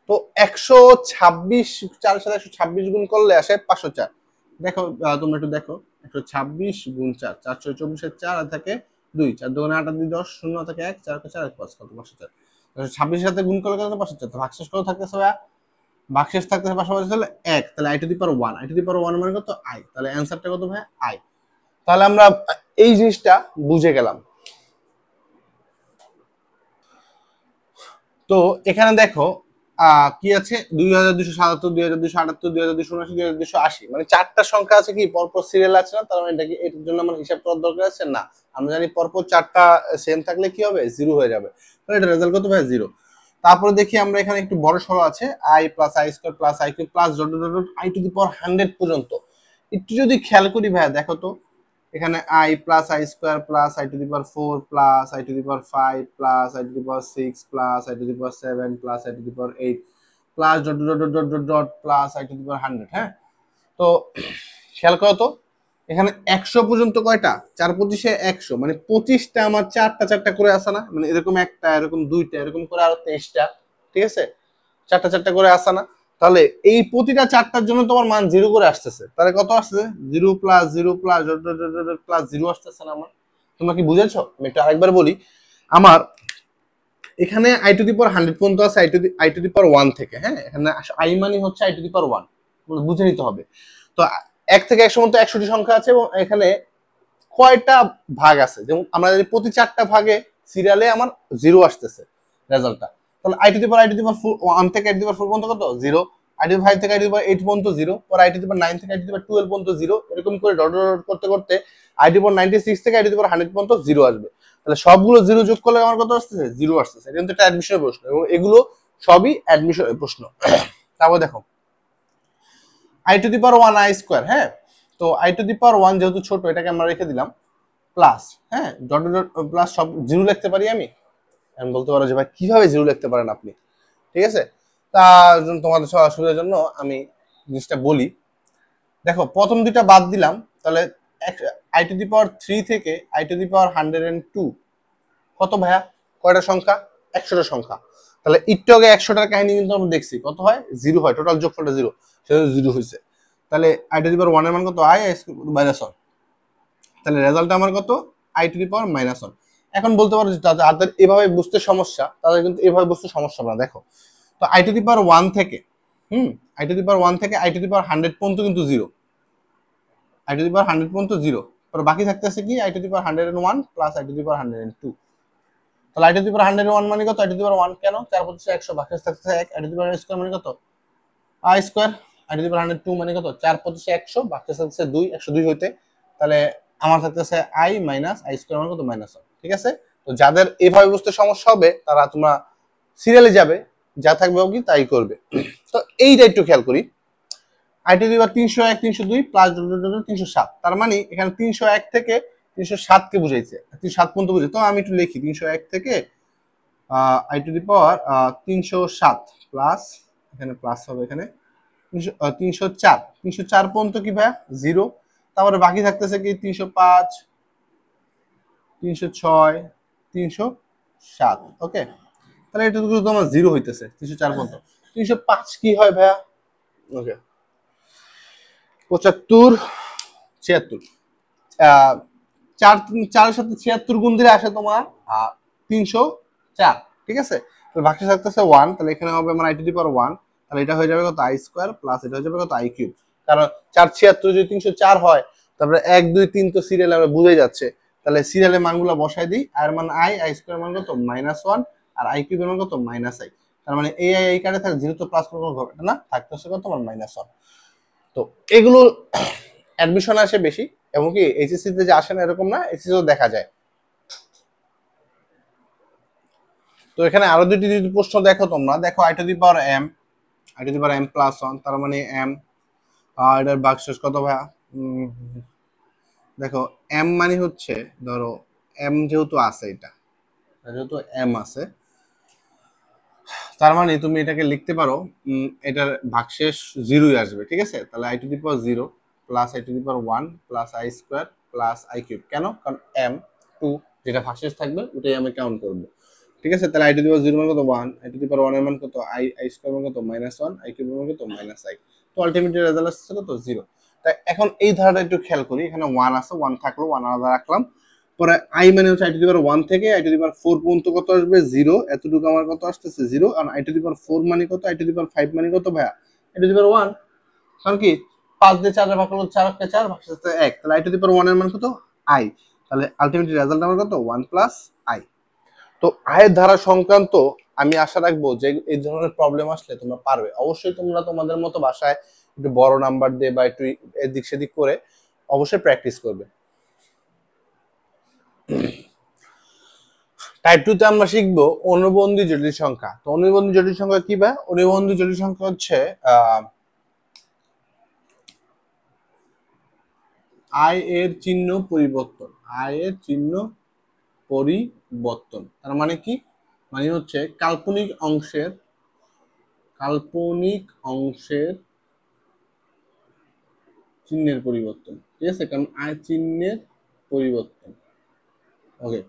তো 126 4 সাথে 126 গুণ করলে আসে 504। দেখো তোমরা একটু দেখো, 126 গুণ 4, 424 4 আর থাকে 2, 4 2 8 2 10, 0 থাকে 1, 4 4 5 কত 504। 26 সাথে গুণ করলে কত 504, তো ভাগশেষ কত থাকতেছে ভাইয়া, ভাগশেষ থাকতেছে পাশাপাশি হলে 1, তাহলে i to the power 1, i to the power 1 মানে কত আই, তাহলে অ্যানসারটা কত ভাইয়া আই। তাহলে আমরা এই জিনিসটা বুঝে গেলাম। তো এখানে দেখো কি আছে 2277, 2278, 2279, 2280, মানে 4টা সংখ্যা আছে কি পরপর সিরিয়াল আছে না, তার মানে এটা কি এটার জন্য আমার হিসাব করার দরকার আছে না। আমরা জানি পরপর 4টা সেম থাকলে কি হবে 0 হয়ে যাবে, তাহলে এটা রেজাল্ট কত ভাই 0। তারপরে দেখি আমরা এখানে একটু বড় সরো আছে i plus i square plus i cube plus dot dot dot i to the power 100 পর্যন্ত। একটু যদি খেয়াল করি ভাই দেখো তো, এখানে i plus i square plus i to the power 4 plus i to the power 5 plus i to the power 6 plus i to the power 7 plus i to the power 8 plus dot dot dot dot dot dot plus i to the power 100। হ্যাঁ, তো খেয়াল করো তো এখানে 100 পর্যন্ত কয়টা, 4 25-এ 100, মানে 25টা আমার 4টা 4টা করে আসে না, মানে এরকম একটা এরকম দুইটা এরকম করে আরো 23টা, ঠিক আছে, 4টা 4টা করে আসে না। তাহলে এই প্রতিটা চারটার জন্য তোমার মান 0 করে আসতেছে, তাহলে কত আসছে 0 প্লাস 0 প্লাস প্লাস 0 আসতেছে না আমার? তোমরা কি বুঝেছো? আমি একটু আরেকবার বলি। আমার এখানে আই টু দি পাওয়ার 100 পর্যন্ত আছে আই টু দি পাওয়ার 1 থেকে, হ্যাঁ এখানে আই মানে হচ্ছে আই টু দি পাওয়ার 1, বুঝে নিতে হবে। তো 1 থেকে 100 পর্যন্ত 100টি সংখ্যা আছে এবং এখানে কয়টা ভাগ আছে, যেমন আমরা যদি প্রতি চারটা ভাগে সিরিয়ালে আমার 0 আসতেছে রেজাল্টটা, তাহলে আই টু দি পাওয়ার 1 থেকে আই টু দি পাওয়ার 4 পর্যন্ত কত 0, আই টু দি 5 থেকে আই টু দি পাওয়ার 8 পর্যন্ত 0, পরে আই টু দি পাওয়ার 9 থেকে আই টু দি পাওয়ার 12 পর্যন্ত 0, এরকম করে ডট ডট করতে করতে আই টু দি পাওয়ার 96 থেকে আই টু দি পাওয়ার 100 পর্যন্ত 0 আসবে। তাহলে সবগুলো 0 যোগ করলে আমার কত আসতেছে 0 আসতেছে। এটা কিন্তু একটা অ্যাডমিশনের প্রশ্ন এবং এগুলো সবই অ্যাডমিশনের প্রশ্ন। তারপর দেখো I to the power 1 I square, হ্যাঁ তো আই টু দি পাওয়ার 1 যেহেতু ছোট এটাকে আমরা রেখে দিলাম প্লাস, হ্যাঁ ডট ডট প্লাস সব 0 লিখতে পারি আমি বলতে পারো যে ভাই কিভাবে 0 লিখতে পারেন আপনি, ঠিক আছে? তার জন্য তোমাদের সবার সুবিধার জন্য আমি জিনিসটা বলি। দেখো প্রথম দুইটা বাদ দিলাম, তাহলে আই টু দি পাওয়ার 3 থেকে আই টু দি পাওয়ার 102 কত ভাইয়া? কয়টা সংখ্যা? 100টা সংখ্যা। তাহলে একটু আগে 100টার কাহিনী কিন্তু আমরা দেখছি, কত হয় 0 হয়, টোটাল যোগফলটা 0, সেটা 0 হয়েছে। তাহলে আই টু দি পাওয়ার 1 এর মান কত? আই মাইনাস 1, তাহলে রেজাল্ট আমার কত? I to the power minus 1। এখন বলতে পারো যে তাদের এভাবে বুঝতে সমস্যা, তাদের কিন্তু এভাবে বুঝতে সমস্যা না। দেখো তো আই টু দি পাওয়ার 1 থেকে আই টু দি পাওয়ার 1 থেকে আই টু দি পাওয়ার 100 পর্যন্ত কিন্তু 0, আই টু দি পাওয়ার 100 পর্যন্ত 0, পরে বাকি থাকতেছে কি i to the power 101 plus i to the power 102। তাহলে আই টু দি পাওয়ার 101 মানে কত? আই টু দি পাওয়ার 1 কেন 4 25 100, বাকি থাকতেছে 1, i to the power square মানে কত? I square. I to the power 102 মানে কত? 4 25 100, বাকি থাকতেছে 2, 102 হইতে, তাহলে আমার থাকতেছে আই মাইনাস আই স্কয়ার মানে কত? মাইনাস 1, ঠিক আছে? তো যাদের এইভাবে বুঝতে সমস্যা হবে তারা তোমরা সিরিয়ালে যাবে, যা থাকবে কি তাই করবে। তো এইটা একটু খেয়াল করি, I to the power 301 302 plus 307, তার মানে এখানে 301 থেকে 307 কে বুঝাইছে, 307 পর্যন্ত বুঝাই। তো আমি একটু লিখি 301 থেকে I to the power 307 plus, এখানে প্লাস হবে, এখানে 304 304 পর্যন্ত কি ভাইয়া 0, তারপরে বাকি থাকতেছে কি 305 306 307, ওকে? তাহলে এটা তো আমার 0 হইতেছে 304 পর্যন্ত। 305 কি হয় ভাইয়া? ওকে 75 76, চার চারের সাথে 76 গুণ দিলে আসে তোমার 304, ঠিক আছে? তো বাকি থাকতেছে 1, তাহলে এখানে হবে আমার আই টু দি পাওয়ার 1, তাহলে এটা হয়ে যাবে কত? আই স্কয়ার প্লাস এটা হয়ে যাবে কত? I cube. কারণ 476 যদি 304 হয়, তারপরে 1 2 3 তো সিরিয়ালে আমরা বুঝেই যাচ্ছে, তাহলে সিরিয়ালের মানগুলো বসাই দিই। আর মান আই স্কয়ার মান কত? -1, আর আই কিউব এর মান কত? -i। তার মানে এই কাটে থাকে 0 তো প্লাস কোনো ঘটে না, থাকতেছে কত? আমার -1। তো এগুলো অ্যাডমিশন আসে বেশি, এবং কি এইচএসসি তে যে আসে না এরকম না, এইচএসসি তো দেখা যায়। তো এখানে আরো দুটি প্রশ্ন দেখো তোমরা, দেখো I to the power M, I to the power M plus 1, তার মানে এম, এটার ভাগশেষ কত ভাইয়া? দেখো এম মানে হচ্ছে, ধরো এম যেহেতু আছে, এটা যেহেতু এম আছে, তার মানে তুমি এটাকে লিখতে পারো এটার ভাগশেষ 0ই আসবে, ঠিক আছে? তাহলে i to the power 0 plus i to the power 1 plus i square plus i cube. কেন? কারণ এম 2 যেটা ভাগশেষ থাকবে ওটাই আমি কাউন্ট করব, ঠিক আছে? তাহলে আই টু দি পাওয়ার 0 মান কত? 1, আই টু দি পাওয়ার 1 এর মান কত? আই স্কয়ার মান কত? -1, আই কিউব মান কত? -i। তো আলটিমেটলি রেজাল্ট আসছে কত? 0। তাই এখন এই ধারাটা একটু খেয়াল করি, এখানে 1 আছে, 1 থাকলো, 1 আলাদা রাখলাম। পরে আই মানে হচ্ছে আই টু দি পাওয়ার 1 থেকে আই টু দি পাওয়ার 4 পর্যন্ত কত আসবে? 0, এতটুকু আমার কত আসতেছে? 0। আর আই টু দি পাওয়ার 4 মানে কত? আই টু দি পাওয়ার 5 মানে কত ভাইয়া? I to the power 1। কারণ কি 5 দিয়ে 4 ভাগ করলে 4 কে 4 ভাগশেষ 1, তাহলে আই টু দি পাওয়ার 1 এর মান কত? আই। তাহলে আলটিমেটলি রেজাল্ট আমার কত? 1 প্লাস আই। তো আয়ের ধারা সংক্রান্ত আমি আশা রাখবো যে এই ধরনের প্রবলেম আসলে তোমরা পারবে। অবশ্যই তোমরা তোমাদের মতো বাসায় একটু বড় নাম্বার দিয়ে বা একটু এদিক সেদিক করে অবশ্যই প্র্যাকটিস করবে। টাইপ 2 তে আমরা শিখবো অনুবন্ধী জটিল সংখ্যা। তো অনুবন্ধী জটিল সংখ্যা কি ভাই? অনুবন্ধী জটিল সংখ্যা হচ্ছে আই এর চিহ্ন পরিবর্তন, আই এর চিহ্ন পরিবর্তন। তার মানে কি? মানে হচ্ছে কাল্পনিক অংশের চিহ্নের পরিবর্তন, ঠিক আছে? কারণ আয় চিহ্নের পরিবর্তন, ওকে?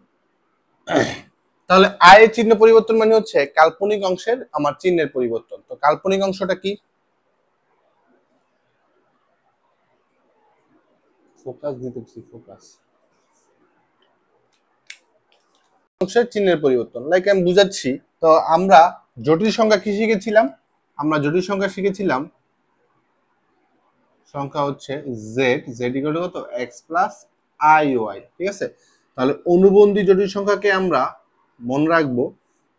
তাহলে আয়ের চিহ্ন পরিবর্তন মানে হচ্ছে কাল্পনিক অংশের আমার চিহ্নের পরিবর্তন। তো কাল্পনিক অংশটা কি? ফোকাস দিতেছি, ফোকাস অংশের চিহ্নের পরিবর্তন, লাইক আমি বুঝাচ্ছি। তো আমরা জটিল সংখ্যা কি শিখেছিলাম? আমরা জটিল সংখ্যা শিখেছিলাম সংখ্যা হচ্ছে জেড, জেড ইকুয়াল টু কত? এক্স প্লাস আই ওয়াই, ঠিক আছে? তাহলে অনুবন্ধী জটিল সংখ্যাকে আমরা মনে রাখবো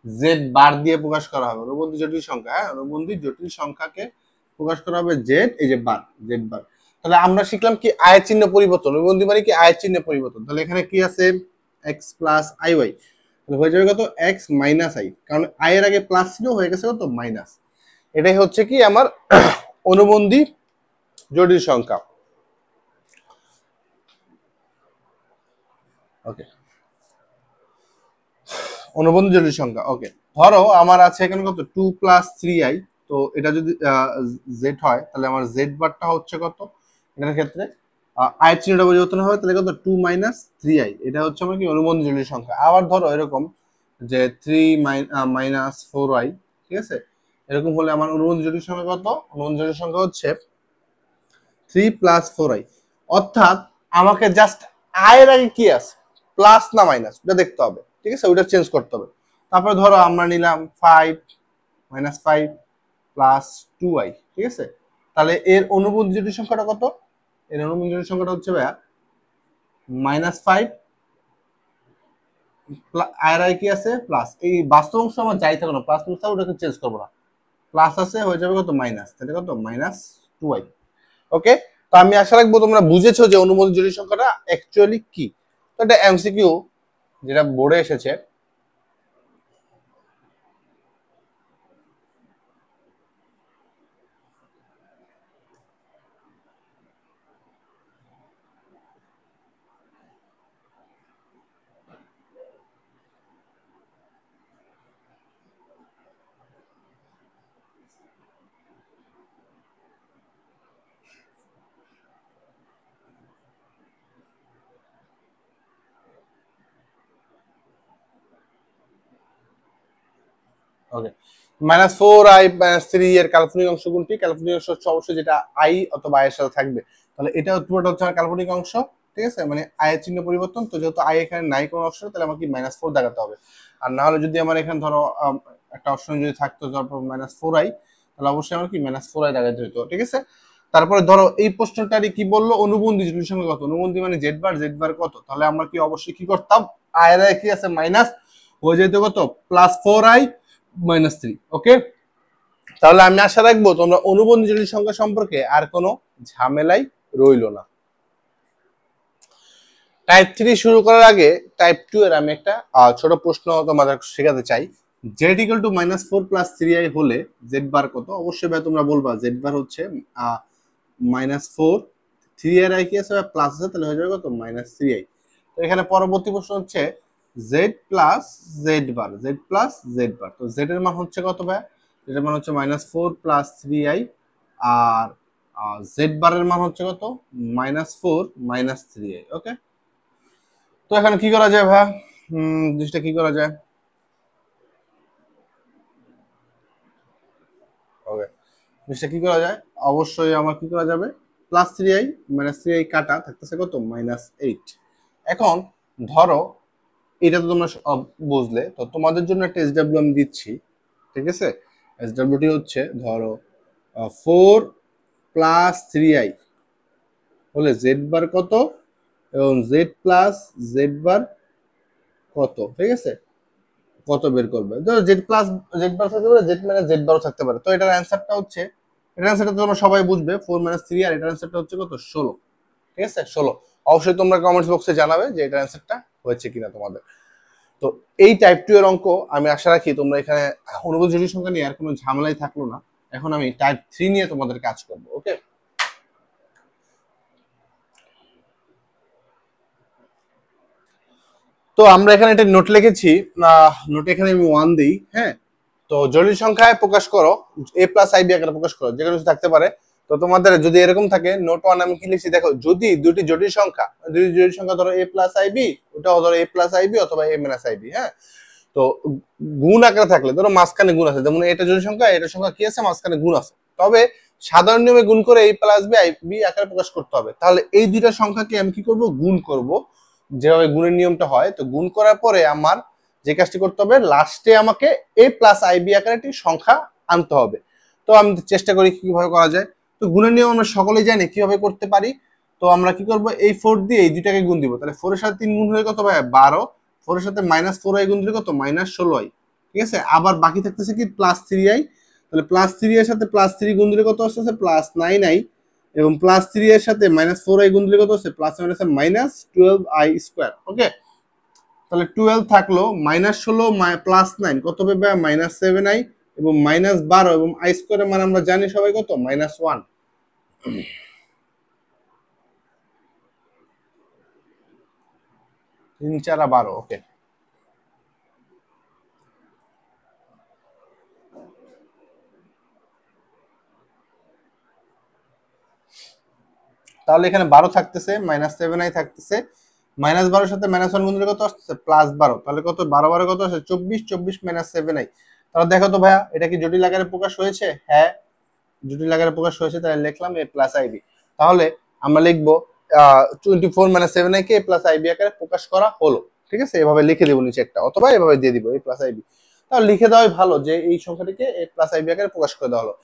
জেড বার দিয়ে প্রকাশ করা হবে। অনুবন্ধী জটিল সংখ্যা, হ্যাঁ, অনুবন্ধী জটিল সংখ্যাকে প্রকাশ করা হবে জেড, এই যে বার, জেড বার। তাহলে আমরা শিখলাম কি আয়ের চিহ্ন পরিবর্তন, অনুবন্ধী মানে কি আয়ের চিহ্ন পরিবর্তন। তাহলে এখানে কি আছে? এক্স প্লাস আই ওয়াই, তাহলে হয়ে যাবে কত? এক্স মাইনাস আই, কারণ আই এর আগে প্লাস ছিল, হয়ে গেছে কত? মাইনাস। এটাই হচ্ছে কি আমার অনুবন্ধী জটিল সংখ্যা। ওকে, অনুবন্ধী জটিল সংখ্যা। ওকে, ধরো আমার আছে এখানে কত? 2 প্লাস 3i। তো এটা যদি জেড হয় তাহলে আমার জেড বারটা হচ্ছে কত? এটার ক্ষেত্রে আয়ের চিহ্নটা পরিবর্তন হবে, তাহলে কত? 2 মাইনাস 3i। এটা হচ্ছে আমার কি অনুবন্ধী জটিল সংখ্যা। আবার ধরো এরকম যে 3 মাইনাস 4i, ঠিক আছে? এরকম হলে আমার অনুবন্ধী জটিল সংখ্যা কত? অনুবন্ধী জটিল সংখ্যা হচ্ছে 3 প্লাস 4i। অর্থাৎ আমাকে জাস্ট আয়ের আগে কি আছে, প্লাস না মাইনাস, ওটা দেখতে হবে, ঠিক আছে? ওটা চেঞ্জ করতে হবে। তারপরে ধরো আমরা নিলাম 5 মাইনাস 5 প্লাস 2i, ঠিক আছে? তাহলে এর অনুবন্ধী জটিল সংখ্যাটা কত? এর অনুবন্ধী জটিল সংখ্যাটা হচ্ছে ভাইয়া মাইনাস 5, আয়ের আগে কি আছে? প্লাস। এই বাস্তব অংশ আমার যাই থাকো না, প্লাস প্লাস থাকবে, ওটাকে চেঞ্জ করবো না, প্লাস আছে, হয়ে যাবে কত? মাইনাস। তাহলে কত? Minus 2i। ওকে, তো আমি আশা রাখবো তোমরা বুঝেছো যে অনুবন্ধী জটিল সংখ্যাটা অ্যাকচুয়ালি কি। তো এটা এমসিকিউ যেটা বোর্ডে এসেছে। ওকে, মাইনাস 4i মাইনাস 3 এর কাল্পনিক অংশ কোনটি? কাল্পনিক অংশ হচ্ছে অবশ্যই যেটা i অথবা i এর সাথে থাকবে। তাহলে এটা পুরোটা হচ্ছে আমার কাল্পনিক অংশ, ঠিক আছে? মানে i এর চিহ্ন পরিবর্তন। তো যেহেতু i এখানে নাই কোনো অপশন, তাহলে আমাকে মাইনাস 4 দেখাতে হবে। আর না হলে যদি আমার এখানে ধরো একটা অপশন যদি থাকতো তারপর মাইনাস 4i, তাহলে অবশ্যই আমার কি মাইনাস 4i দেখাতে হতো, ঠিক আছে? তারপরে ধরো এই প্রশ্নটারই কি বললো? অনুবন্ধী জটিল সংখ্যা কত? অনুবন্ধী মানে জেড বার, জেড বার কত? তাহলে আমরা কি অবশ্যই কি করতাম? i এর কি আছে? মাইনাস, হয়ে যেত কত? Plus 4i minus 3। ওকে, তাহলে আমি আশা রাখবো তোমরা অনুবন্ধী জটিল সংখ্যা সম্পর্কে আর কোনো ঝামেলাই রইল না। টাইপ 3 শুরু করার আগে টাইপ 2 এর আমি একটা ছোট প্রশ্ন তোমাদের শেখাতে চাই। Z equal to minus 4 plus 3i হলে জেড বার কত? অবশ্যই ভাই তোমরা বলবা জেড বার হচ্ছে মাইনাস 4, 3 এর আই কি আছে? প্লাস আছে, তাহলে হয়ে যাবে কত? Minus 3i। তো এখানে পরবর্তী প্রশ্ন হচ্ছে Z plus Z bar, Z plus Z bar. তো জেড এর মান হচ্ছে কত ভাই? জেড এর মান হচ্ছে মাইনাস 4 প্লাস 3i, আর জেড বারের মান হচ্ছে কত? Minus 4 minus 3i। ওকে, তো এখানে কি করা যায় ভাই? জিনিসটা কি করা যায়? ওকে, জিনিসটা কি করা যায়? অবশ্যই আমার কি করা যাবে? প্লাস 3i মাইনাস 3i কাটা থাকতেছে কত? মাইনাস 8। এখন ধরো এটা তো তোমরা বুঝলে, তো তোমাদের জন্য একটা এসডব্লিউ আমি দিচ্ছি, ঠিক আছে? এসডব্লিউটি হচ্ছে ধরো 4 প্লাস 3i হলে জেড বার কত, এবং জেড প্লাস জেড বার কত, ঠিক আছে? কত বের করবে? ধরো জেড প্লাস জেড বার থাকতে পারে, জেড মাইনাস জেড বারও থাকতে পারে। তো এটার অ্যান্সারটা হচ্ছে, এটার অ্যান্সারটা তোমরা সবাই বুঝবে, 4 মাইনাস 3, আর এটার অ্যান্সারটা হচ্ছে কত? 16, ঠিক আছে? 16। অবশ্যই তোমরা কমেন্টস বক্সে জানাবে যে এটার অ্যান্সারটা হয়েছে কিনা তোমাদের। তো এই টাইপ 2 এর অঙ্ক আমি আশা রাখি তোমরা এখানে অনুবন্ধী জটিল সংখ্যা নিয়ে আর কোনো ঝামেলাই থাকলো না। এখন আমি টাইপ 3 নিয়ে তোমাদের কাজ করব। ওকে, তো আমরা এখানে একটা নোট লিখেছি, নোটে এখানে আমি 1 দিই, হ্যাঁ? তো জটিল সংখ্যায় প্রকাশ করো, a প্লাস আইবি আকারে প্রকাশ করো, যে কোনো কিছু থাকতে পারে। তো তোমাদের যদি এরকম থাকে, নোট 1 আমি কি লিখছি দেখো, যদি দুটি জটিল সংখ্যা ধরো a প্লাস আইবি, ওটাও ধরো a প্লাস আইবি অথবা a মাইনাস আইবি, হ্যাঁ? তো গুণ আকারে থাকলে, ধরো মাঝখানে গুণ আছে, যেমন এটা জটিল সংখ্যা, এটা সংখ্যা কি আছে? মাঝখানে গুণ আছে। তবে সাধারণ নিয়মে গুণ করে a plus B I B আকারে প্রকাশ করতে হবে। তাহলে এই দুইটা সংখ্যাকে আমি কি করব, গুণ করব, যেভাবে গুণের নিয়মটা হয়। তো গুণ করার পরে আমার যে কাজটি করতে হবে, লাস্টে আমাকে a প্লাস আই বি আকারে একটি সংখ্যা আনতে হবে। তো আমি চেষ্টা করি কিভাবে করা যায়। তো গুণের নিয়ম আমরা সকলেই জানি কিভাবে করতে পারি। তো আমরা কি করব, এই 4 দিয়ে এই দুইটাকে গুণ দিব। তাহলে 4 এর সাথে 3 গুণ হলে কত ভাই, 12। 4 এর সাথে -4i গুণ দিলে কত, -16i। ঠিক আছে, আবার বাকি থাকতেছে কি +3i। তাহলে +3 এর সাথে +3 গুণ দিলে কত আসছে, +9i। এবং +3 এর সাথে -4i গুণ দিলে কত হচ্ছে, +12i স্কয়ার। ওকে, তাহলে 12 থাকলো, -16 +9 কত হবে ভাই, -7i। এবং -12 এবং i স্কয়ারের মান আমরা জানি সবাই কত, -1। 3 4 12। ওকে, তাহলে এখানে 12 থাকতেছে, -7i থাকতেছে, -12 সাথে -1 গুণ দিলে কত আসছে, +12। তাহলে কত, 12 12 কত আসছে, 24। 24 -7i। তাহলে দেখো তো ভাইয়া, এটা কি জটিল আকারে প্রকাশ হয়েছে? হ্যাঁ, জটিল আকারে প্রকাশ হয়েছে। তাহলে লিখলাম a প্লাস আইবি। তাহলে আমরা লিখবো 24 7i K a plus i b আকারে প্রকাশ করা হলো। ঠিক আছে, এভাবে লিখে দেবো নিচে একটা, অথবা এভাবে দিয়ে দিব a প্লাস আইবি। তাহলে লিখে দেওয়াই ভালো যে এই সংখ্যাটিকে a প্লাস আইবি আকারে প্রকাশ করে দেওয়া হলো।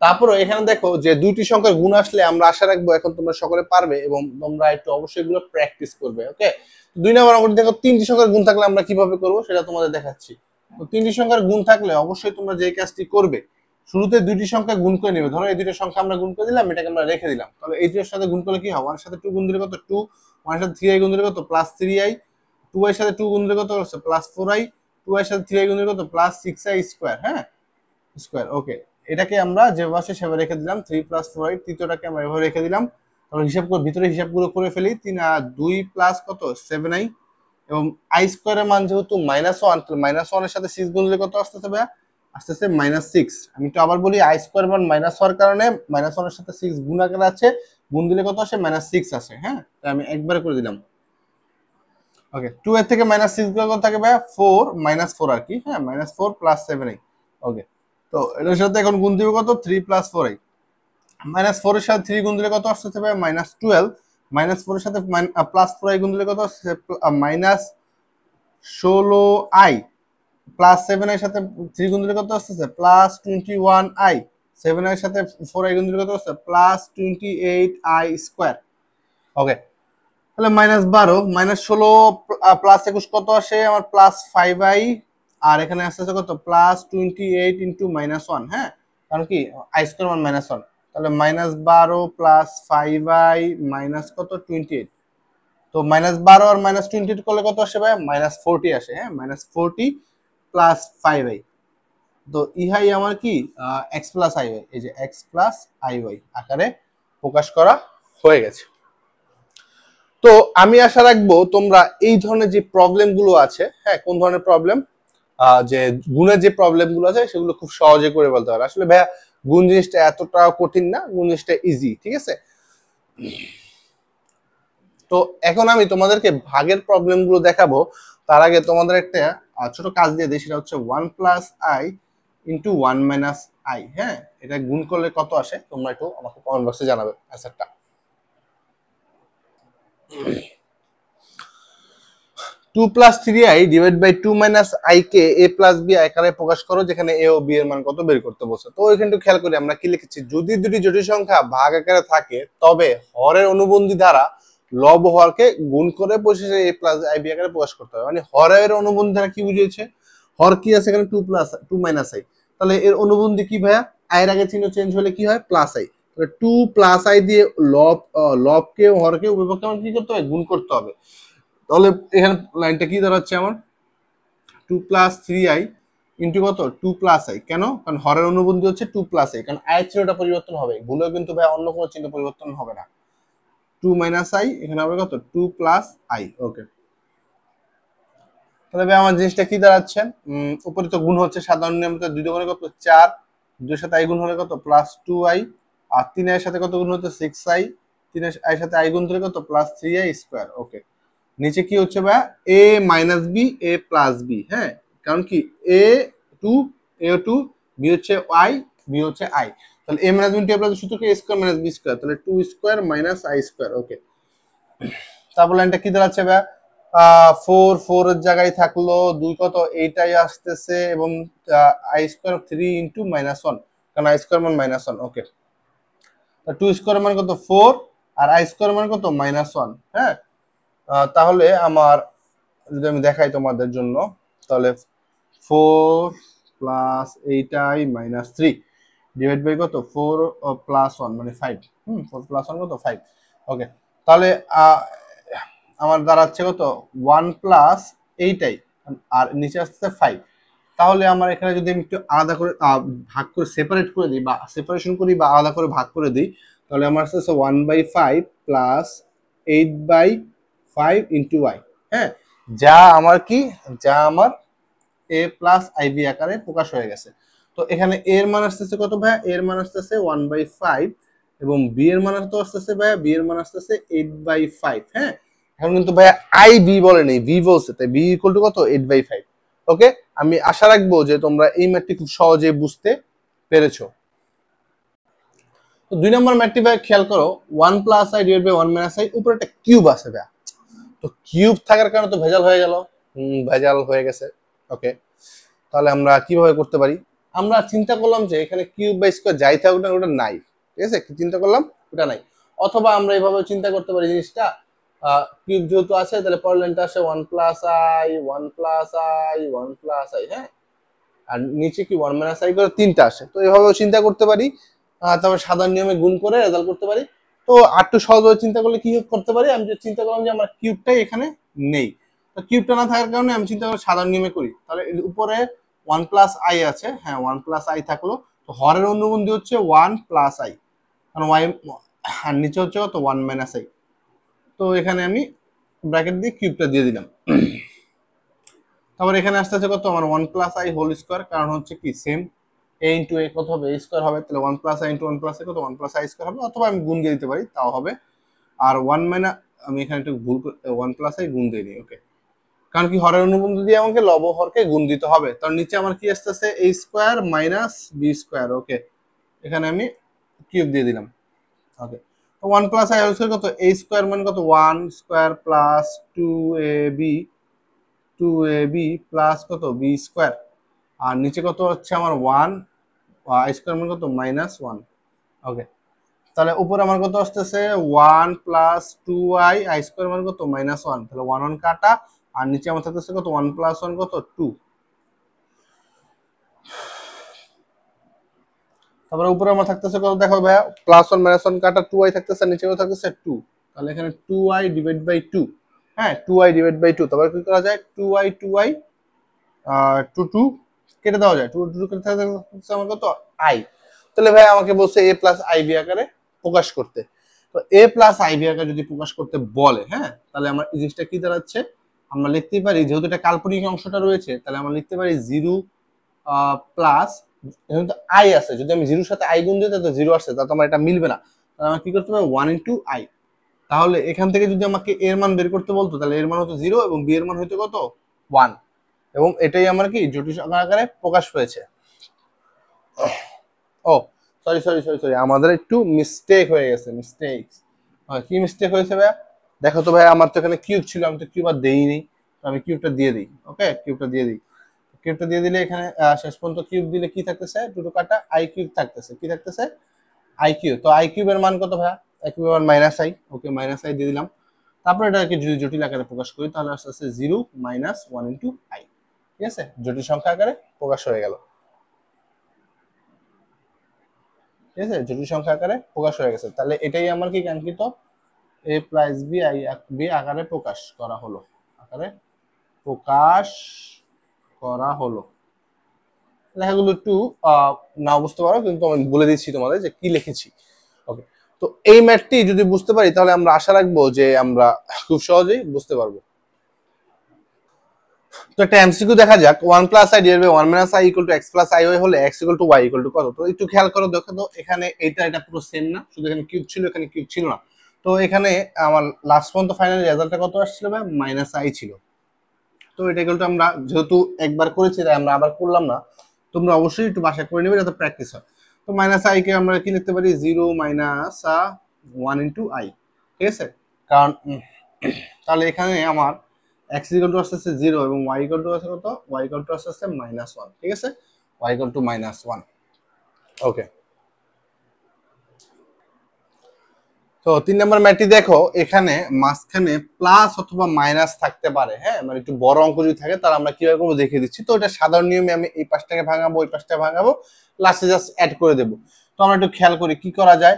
তারপরে এখানে দেখো যে দুইটি সংখ্যার গুণ আসলে আমরা আশা রাখবো এখন তোমরা সকলে পারবে এবং তোমরা একটু অবশ্যই এগুলো প্র্যাকটিস করবে। ওকে, 2 নম্বর অঙ্কটি দেখো, তিনটি সংখ্যার গুণ থাকলে আমরা কিভাবে করব সেটা তোমাদের দেখাচ্ছি। তো তিনটি সংখ্যার গুণ থাকলে অবশ্যই তোমরা যে কাজটি করবে, শুরুতে দুইটি সংখ্যা গুণ করে নেবে। ধরো এই দুইটা সংখ্যা আমরা গুণ করে দিলাম, এটাকে আমরা রেখে দিলাম। তাহলে এই দুটোর সাথে গুণ করলে কি হবে, 1 এর সাথে 2 গুণ দিলে কত, 2। 1 এর সাথে 3i গুণ দিলে কত, +3i। 2 এর সাথে 2 গুণ দিলে কত হচ্ছে, +4i। 2 এর সাথে 3i গুণ দিলে কত, +6i স্কয়ার। হ্যাঁ, স্কয়ার। ওকে, এটাকে আমরা যেভাবে আছে সেভাবে রেখে দিলাম। 3 + 4i, তৃতীয়টাকে আমরা এভাবে রেখে দিলাম। তাহলে হিসাব করে ভিতরে হিসাবগুলো করে ফেলি। 3 আর 2 প্লাস কত, 7i। এবং i স্কয়ারের মান যেহেতু -1, তাহলে -1 এর সাথে 6 গুণ দিলে কত আসতেছে ভাই, আসতেছে -6। আমি তো আবার বলি, i স্কয়ার মান মাইনাস হওয়ার কারণে -1 এর সাথে 6 গুণ আকারে আছে, গুণ দিলে কত আসে, -6 আসে। হ্যাঁ, তাই আমি একবারে করে দিলাম। ওকে, 2 এর থেকে -6 গুণ কত থাকে ভাই, 4 -4 আর কি। হ্যাঁ, -4 + 7i। ওকে, তো এটার সাথে এখন গুণ দিব কত, 3 + 4i। -4 এর সাথে 3 গুণ দিলে কত আসছে ভাই, -12। -4 এর সাথে +4i গুণ দিলে কত আসছে, -16i। +7 এর সাথে 3 গুণ দিলে কত আসছে, +21i। 7 এর সাথে 4i গুণ দিলে কত আসছে, +28i স্কয়ার। ওকে, তাহলে -12 -16 +21 কত আসে আমার, +5i। আর এখানে আসছে কত, +28 * -1। হ্যাঁ, কারণ কি i স্কয়ার মান -1। তাহলে -12 + 5i মাইনাস কত, 28। তো -12 আর -28 করলে কত আসে ভাই, -40 আসে। হ্যাঁ, -40 + 5i। তো ইহাই আমার কি, x + iy, এই যে x + iy আকারে প্রকাশ করা হয়ে গেছে। তো আমি আশা রাখবো তোমরা এই ধরনের যে প্রবলেম গুলো আছে, হ্যাঁ, কোন ধরনের প্রবলেম, যে গুণের যে প্রবলেম গুলো আছে সেগুলো খুব সহজে করে বলতে পারো। আসলে ভাইয়া গুণ জিনিসটা এতটা কঠিন না, গুণ জিনিসটা ইজি। ঠিক আছে, তো এখন আমি তোমাদেরকে ভাগের প্রবলেম গুলো দেখাবো। তার আগে তোমাদের একটা ছোট কাজ দিয়ে দিই, সেটা হচ্ছে 1 + i * 1 - i। হ্যাঁ, এটা গুণ করলে কত আসে তোমরা একটু আমাকে কমেন্ট বক্সে জানাবে অ্যান্সারটা। 2 + 3i / 2 - i K a + b আকারে প্রকাশ করো, যেখানে a ও b এর মান কত বের করতে বলছে। তো এখানে একটু খেয়াল করি আমরা কি লিখেছি, যদি দুটি জটিল সংখ্যা ভাগ আকারে থাকে তবে হরের অনুবন্ধী দ্বারা লব ও হরকে গুণ করে পরিশেষে a + ib আকারে প্রকাশ করতে হবে। মানে হরের অনুবন্ধী দ্বারা কি বুঝিয়েছে, হর কি আছে এখানে, 2 - i। তাহলে এর অনুবন্ধী কি ভাইয়া, i এর আগে চিহ্ন চেঞ্জ হলে কি হয়, +i। তাহলে 2 + i দিয়ে লবকে ও হরকে উভয়পক্ষে আমার কি করতে হবে, গুণ করতে হবে। তাহলে এখানে লাইনটা কি দাঁড়াচ্ছে আমার, 2 + 3i * কত, 2 + i। কেন, কারণ হরের অনুবন্ধী হচ্ছে 2 + i, কারণ i এর চিহ্নটা পরিবর্তন হবে, ভুলেও কিন্তু ভাই অন্য কোনো চিহ্ন পরিবর্তন হবে না। 2 - i এখানে হবে কত, 2 + i। ওকে, তাহলে ভাই আমার জিনিসটা কি দাঁড়াচ্ছে, উপরে তো গুণ হচ্ছে সাধারণ নিয়মে, 2 গুণে কত, 4। 2 এর সাথে i গুণ হলে কত, +2i। আর 3 এর সাথে কত গুণ হচ্ছে, 6i। 3 এর সাথে i গুণ দিলে কত, +3i স্কয়ার। ওকে, নিচে কি হচ্ছে ভাই, a - b a + b। হ্যাঁ, কারণ কি a 2 a 2 b হচ্ছে i, b হচ্ছে i। তাহলে a minus b into a plus সূত্র কি a square minus b square, তাহলে 2 স্কয়ার মাইনাস i স্কয়ার। ওকে, তারপর লাইনটা কি দাঁড়াচ্ছে ভাই? 4 এর জায়গায় থাকলো 2 কত এইটাই আসতেছে, এবং i স্কয়ার 3 ইনটু -1, কারণ i স্কয়ার মান -1। ওকে, 2 স্কয়ার মান কত 4 আর i স্কয়ার মান কত -1। হ্যাঁ, তাহলে আমার যদি আমি দেখাই তোমাদের জন্য, তাহলে 4 plus 8i minus 3 divide by কত 4 প্লাস 1 মানে 5। 4 প্লাস 1 কত 5। ওকে, তাহলে আমার দাঁড়াচ্ছে কত 1 প্লাস 8i আর নিচে আসছে 5। তাহলে আমার এখানে যদি আমি একটু আলাদা করে ভাগ করে সেপারেট করে দিই বা সেপারেশন করি বা আলাদা করে ভাগ করে দিই, তাহলে আমার আসছে 1/5 প্লাস 8/5 ইন্টু y। হ্যাঁ, যা আমার কি, যা আমার a প্লাস ib আকারে প্রকাশ হয়ে গেছে। তো এখানে a এর মান আসতেছে কত ভাই? a এর মান আসতেছে 1/5 এবং b এর মান তো আসতেছে ভাই, b এর মান আসতেছে 8/5। হ্যাঁ, এখন কিন্তু ভাই ib বলে নেই, v বলছে, তাই b ইকুয়াল টু কত 8/5। ওকে, আমি আশা রাখবো যে তোমরা এই ম্যাথটি খুব সহজে বুঝতে পেরেছো। তো 2 নম্বর ম্যাথটি ভাই খেয়াল করো, 1 plus i divide by 1 minus i, উপরে একটা কিউব আছে ভাই। তো কিউব থাকার কারণে তো ভেজাল হয়ে গেল, ভেজাল হয়ে গেছে। ওকে, তাহলে আমরা কিভাবে করতে পারি? আমরা চিন্তা করলাম যে এখানে কিউব বা স্কয়ার যাই থাকুক না ওটা নাই, ঠিক আছে, চিন্তা করলাম ওটা নাই। অথবা আমরা এইভাবে চিন্তা করতে পারি জিনিসটা, কিউব যেহেতু আছে তাহলে পরের লাইনটা আসে 1 plus i 1 plus i 1 plus i। হ্যাঁ, আর নিচে কি 1 মাইনাস i করে তিনটা আসে, তো এইভাবেও চিন্তা করতে পারি। তারপর সাধারণ নিয়মে গুণ করে রেজাল্ট করতে পারি। তো আরেকটু সহজভাবে চিন্তা করলে কি করতে পারি, আমি যে চিন্তা করলাম যে আমার কিউবটাই এখানে নেই, তো কিউবটা না থাকার কারণে আমি চিন্তা করে সাধারণ নিয়মে করি। তাহলে উপরে 1 প্লাস i আছে, হ্যাঁ 1 প্লাস i থাকলো, তো হরের অনুবন্ধী হচ্ছে 1 প্লাস i, কারণ y আর নিচে হচ্ছে কত 1 মাইনাস i। তো এখানে আমি ব্র্যাকেট দিয়ে কিউবটা দিয়ে দিলাম। তারপর এখানে আসতে কত আমার 1 প্লাস i হোল স্কয়ার, কারণ হচ্ছে কি সেম a ইনটু a কত হবে a স্কয়ার হবে, তাহলে 1 plus i into 1 plus a কত 1 প্লাস i স্কয়ার হবে, অথবা আমি গুণ দিয়ে দিতে পারি তাও হবে। আর 1 মাইনাস, আমি এখানে একটু ভুল 1 প্লাস i গুণ দিয়ে দিই। ওকে, কারণ কি হরের অনুবন্ধী দিয়ে আমাকে লব হরকে গুণ দিতে হবে। তার নিচে আমার কি আসতেছে a square minus b square. Okay, এখানে আমি কিউব দিয়ে দিলাম। ওকে, তো 1 প্লাস i হোল স্কয়ার কত a স্কয়ার মানে কত 1 square plus 2ab 2ab plus কত b স্কয়ার, আর নিচে কত হচ্ছে আমার 1 i স্কয়ার মানে কত -1। ওকে, তাহলে উপরে আমার কত আসতেছে 1 প্লাস 2i i স্কয়ার মানে কত -1, তাহলে 1 1 কাটা, আর নিচে আমার থাকতেছে কত 1 প্লাস 1 কত 2। তারপরে উপরে আমার থাকতেছে কত দেখো ভাইয়া, প্লাস 1 -1 কাটা 2i থাকতেছে, নিচে কত থাকতেছে 2, তাহলে এখানে 2i ডিভাইড বাই 2। হ্যাঁ, 2i ডিভাইড বাই 2, তারপরে কি করা যায় 2i 2 2 কেটে দেওয়া যায়, 2 2 কেটে থাকতেছে আমার কত i। তাহলে ভাই আমাকে বলছে a প্লাস ib আকারে প্রকাশ করতে। তো a প্লাস ib আকারে যদি প্রকাশ করতে বলে, হ্যাঁ, তাহলে আমার এই জিনিসটা কি দাঁড়াচ্ছে, আমরা লিখতে পারি যেহেতু এটা কাল্পনিক অংশটা রয়েছে, তাহলে আমরা লিখতে পারি 0 প্লাস, যেহেতু i আছে, যদি আমি 0 সাথে i গুণ দিই তাহলে 0 আসছে, তাহলে আমার এটা মিলবে না, তাহলে আমার কি করতে হবে 1 ইনটু i। তাহলে এখান থেকে যদি আমাকে এর মান বের করতে বলতো, তাহলে এর মান হতো 0 এবং b এর মান হতো কত 1, এবং এটাই আমার কি জটিল সংখ্যা আকারে প্রকাশ পেয়েছে। ও সরি সরি সরি সরি, আমাদের একটু মিস্টেক হয়ে গেছে, মিস্টেক। কি মিস্টেক হয়েছে ভাইয়া? দেখো তো ভাই, আমার তো এখানে কিউব ছিল, আমি তো কিউব আর দেইনি, আমি কিউবটা দিয়ে দিই। ওকে, কিউবটা দিয়ে দিই। কিউবটা দিয়ে দিলে এখানে শেষ পর্যন্ত কিউব দিলে কি থাকতেছে, দুটো কাটা i কিউব থাকতেছে, কি থাকতেছে i কিউব। তো i কিউবের মান কত ভাইয়া? i কিউবের মান -i। ওকে, -i দিয়ে দিলাম। তারপর এটাকে যদি জটিল আকারে প্রকাশ করি তাহলে আসতে আসতে 0 -1 ইনটু i। ঠিক আছে, জটিল সংখ্যা আকারে প্রকাশ হয়ে গেল। ঠিক আছে, জটিল সংখ্যা আকারে প্রকাশ হয়ে গেছে। তাহলে এটাই আমার কি কাঙ্ক্ষিত a প্লাস b b আকারে প্রকাশ করা হলো, আকারে প্রকাশ করা হলো। লেখাগুলো একটু না বুঝতে পারো, কিন্তু আমি বলে দিচ্ছি তোমাদের যে কি লিখেছি। ওকে, তো এই ম্যাথটি যদি বুঝতে পারি তাহলে আমরা আশা রাখবো যে আমরা খুব সহজেই বুঝতে পারবো। তো একটা এমসিকিউ দেখা যাক, 1 plus i divide by 1 minus i equal to x plus i হলে x equal to y equal to কত? তো একটু খেয়াল করো, দেখো তো এখানে এটা পুরো সেম না, শুধু এখানে কিউব ছিল, এখানে কিউব ছিল না। তো এখানে আমার লাস্ট পর্যন্ত ফাইনাল রেজাল্টটা কত আসছিল ভাই? -i ছিল। তো এটা ইকুয়াল টু, আমরা যেহেতু একবার করেছি তাই আমরা আবার করলাম না, তোমরা অবশ্যই একটু বাসা করে নেবে যাতে প্র্যাকটিস হয়। তো তো মাইনাস আই কে আমরা কি লিখতে পারি 0 মাইনাস 1 ইন্টু আই, ঠিক আছে? কারণ তাহলে এখানে আমার x ইকুয়াল টু আসছে 0 এবং y ইকুয়াল টু আছে কত, y ইকুয়াল টু আসছে -1, ঠিক আছে? y ইকুয়াল টু -1, ওকে। তো 3 নম্বর ম্যাটটি দেখো, এখানে মাঝখানে প্লাস অথবা মাইনাস থাকতে পারে, হ্যাঁ, মানে একটু বড় অঙ্ক যদি থাকে তাহলে আমরা কিভাবে করবো দেখিয়ে দিচ্ছি। তো এটা সাধারণ নিয়মে আমি এই পাশটাকে ভাঙাবো, ওই পাশটাকে ভাঙাবো, লাস্টে জাস্ট অ্যাড করে দেবো। তো আমরা একটু খেয়াল করি কি করা যায়।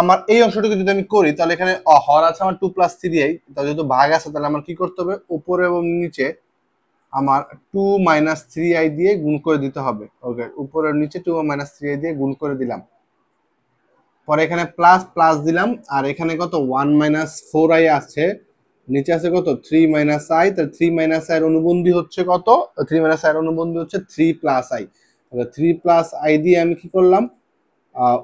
আমার এই অংশটুকু যদি আমি করি তাহলে এখানে হর আছে আমার 2 + 3i, তাহলে যেহেতু ভাগ আছে তাহলে আমার কি করতে হবে, উপরে এবং নিচে আমার 2 - 3i দিয়ে গুণ করে দিতে হবে। ওকে, উপরে নিচে 2 - 3i দিয়ে গুণ করে দিলাম, পরে এখানে প্লাস প্লাস দিলাম, আর এখানে কত 1 - 4i আছে, নিচে আছে কত 3 - i, তাহলে 3 - i এর অনুবন্ধী হচ্ছে কত, 3 - i এর অনুবন্ধী হচ্ছে 3 + i। তাহলে 3 + i দিয়ে আমি কি করলাম,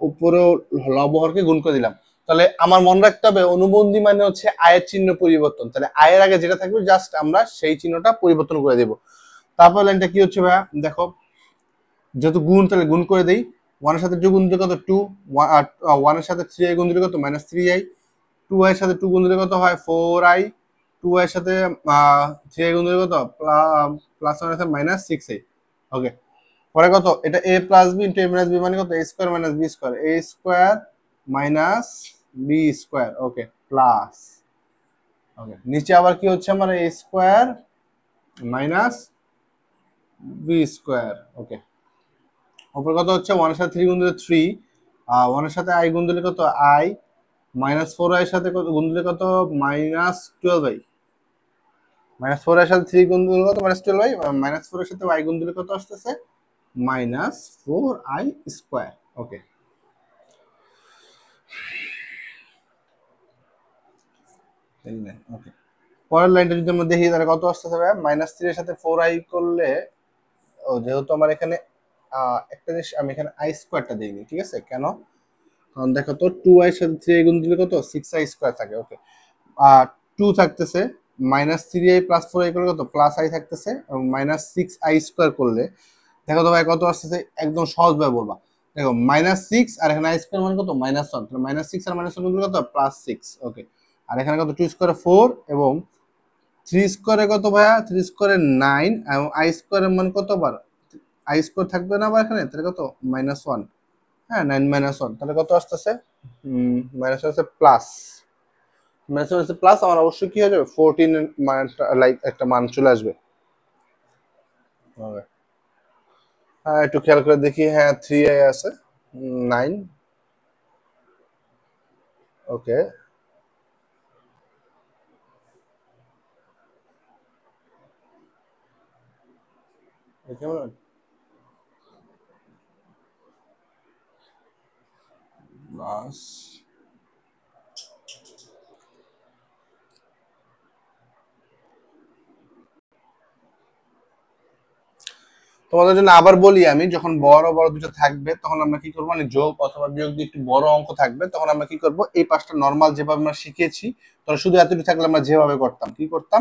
উপরেও লবহরকে গুণ করে দিলাম। তাহলে আমার মনে রাখতে হবে অনুবন্ধী মানে হচ্ছে আয়ের চিহ্ন পরিবর্তন, তাহলে আয়ের আগে যেটা থাকবে জাস্ট আমরা সেই চিহ্নটা পরিবর্তন করে দেব। তারপর লাইনটা কি হচ্ছে ভাইয়া দেখো, যেহেতু গুণ তাহলে গুণ করে দেই, 1 এর সাথে 2 গুণ দিলে কত 2, 1 এর সাথে 3i গুণ দিলে কত -3i, 2i এর সাথে 2 গুণ দিলে কত হয় 4i, 2i এর সাথে 3i গুণ দিলে কত প্লাস 1 এর সাথে -6i। ওকে, পরে কত এটা a plus b into a minus b মানে কত a square minus b square, a square minus b square, okay, plus, okay, নিচে আবার কি হচ্ছে আমার a square minus b square, okay, উপরে কত হচ্ছে 1 এর সাথে 3 গুণ দিলে 3, 1 এর সাথে i গুণ দিলে কত i, -4i এর সাথে কত গুণ দিলে কত -12i, -4 এর সাথে 3 গুণ দিলে কত -12i, -4 এর সাথে y গুণ দিলে কত আসতেছে -4i স্কয়ার, ওকে। ওকে, পরের লাইনটা যদি আমরা দেখি তাহলে কত আসতেছে ভাই, -3 এর সাথে 4i করলে, ও যেহেতু আমার এখানে একটা জিনিস আমি এখানে i স্কয়ারটা দেইনি, ঠিক আছে? কেন, কারণ দেখো তো 2i এর সাথে 3i গুণ দিলে কত 6i স্কয়ার থাকে, ওকে, 2 থাকতেছে, -3i + 4i করলে কত +i থাকতেছে, এবং -6i স্কয়ার করলে দেখো তো ভাই কত আসতেছে, একদম সহজ ভাবে বলবা, দেখো -6 আর এখানে i স্কয়ার মানে কত -1, তাহলে -6 আর -1 গুণ করলে কত +6, ওকে, আর এখানে কত 2 স্কয়ারে 4 এবং 3 স্কয়ারে কত ভাইয়া, 3 স্কয়ারে 9 এবং i স্কয়ারের মান কত বার, i স্কয়ার থাকবে না আবার এখানে, তাহলে কত -1, হ্যাঁ 9 - 1, তাহলে কত আসতেছে মাইনাস আসছে প্লাস, মাইনাস আসছে প্লাস, আমার অবশ্যই কি হয়ে যাবে 14 মান, লাইক একটা মান চলে আসবে। হ্যাঁ একটু খেয়াল করে দেখি, হ্যাঁ 3i আছে, 9, ওকে, কেমন প্লাস, তোমাদের জন্য আবার বলি, আমি যখন বড় বড় দুটো থাকবে তখন আমরা কি করবো, মানে যোগ অথবা বিয়োগ দিয়ে একটু বড় অঙ্ক থাকবে তখন আমরা কি করব, এই পাঁচটা নর্মাল যেভাবে আমরা শিখেছি, তখন শুধু এতটুকু থাকলে আমরা যেভাবে করতাম কি করতাম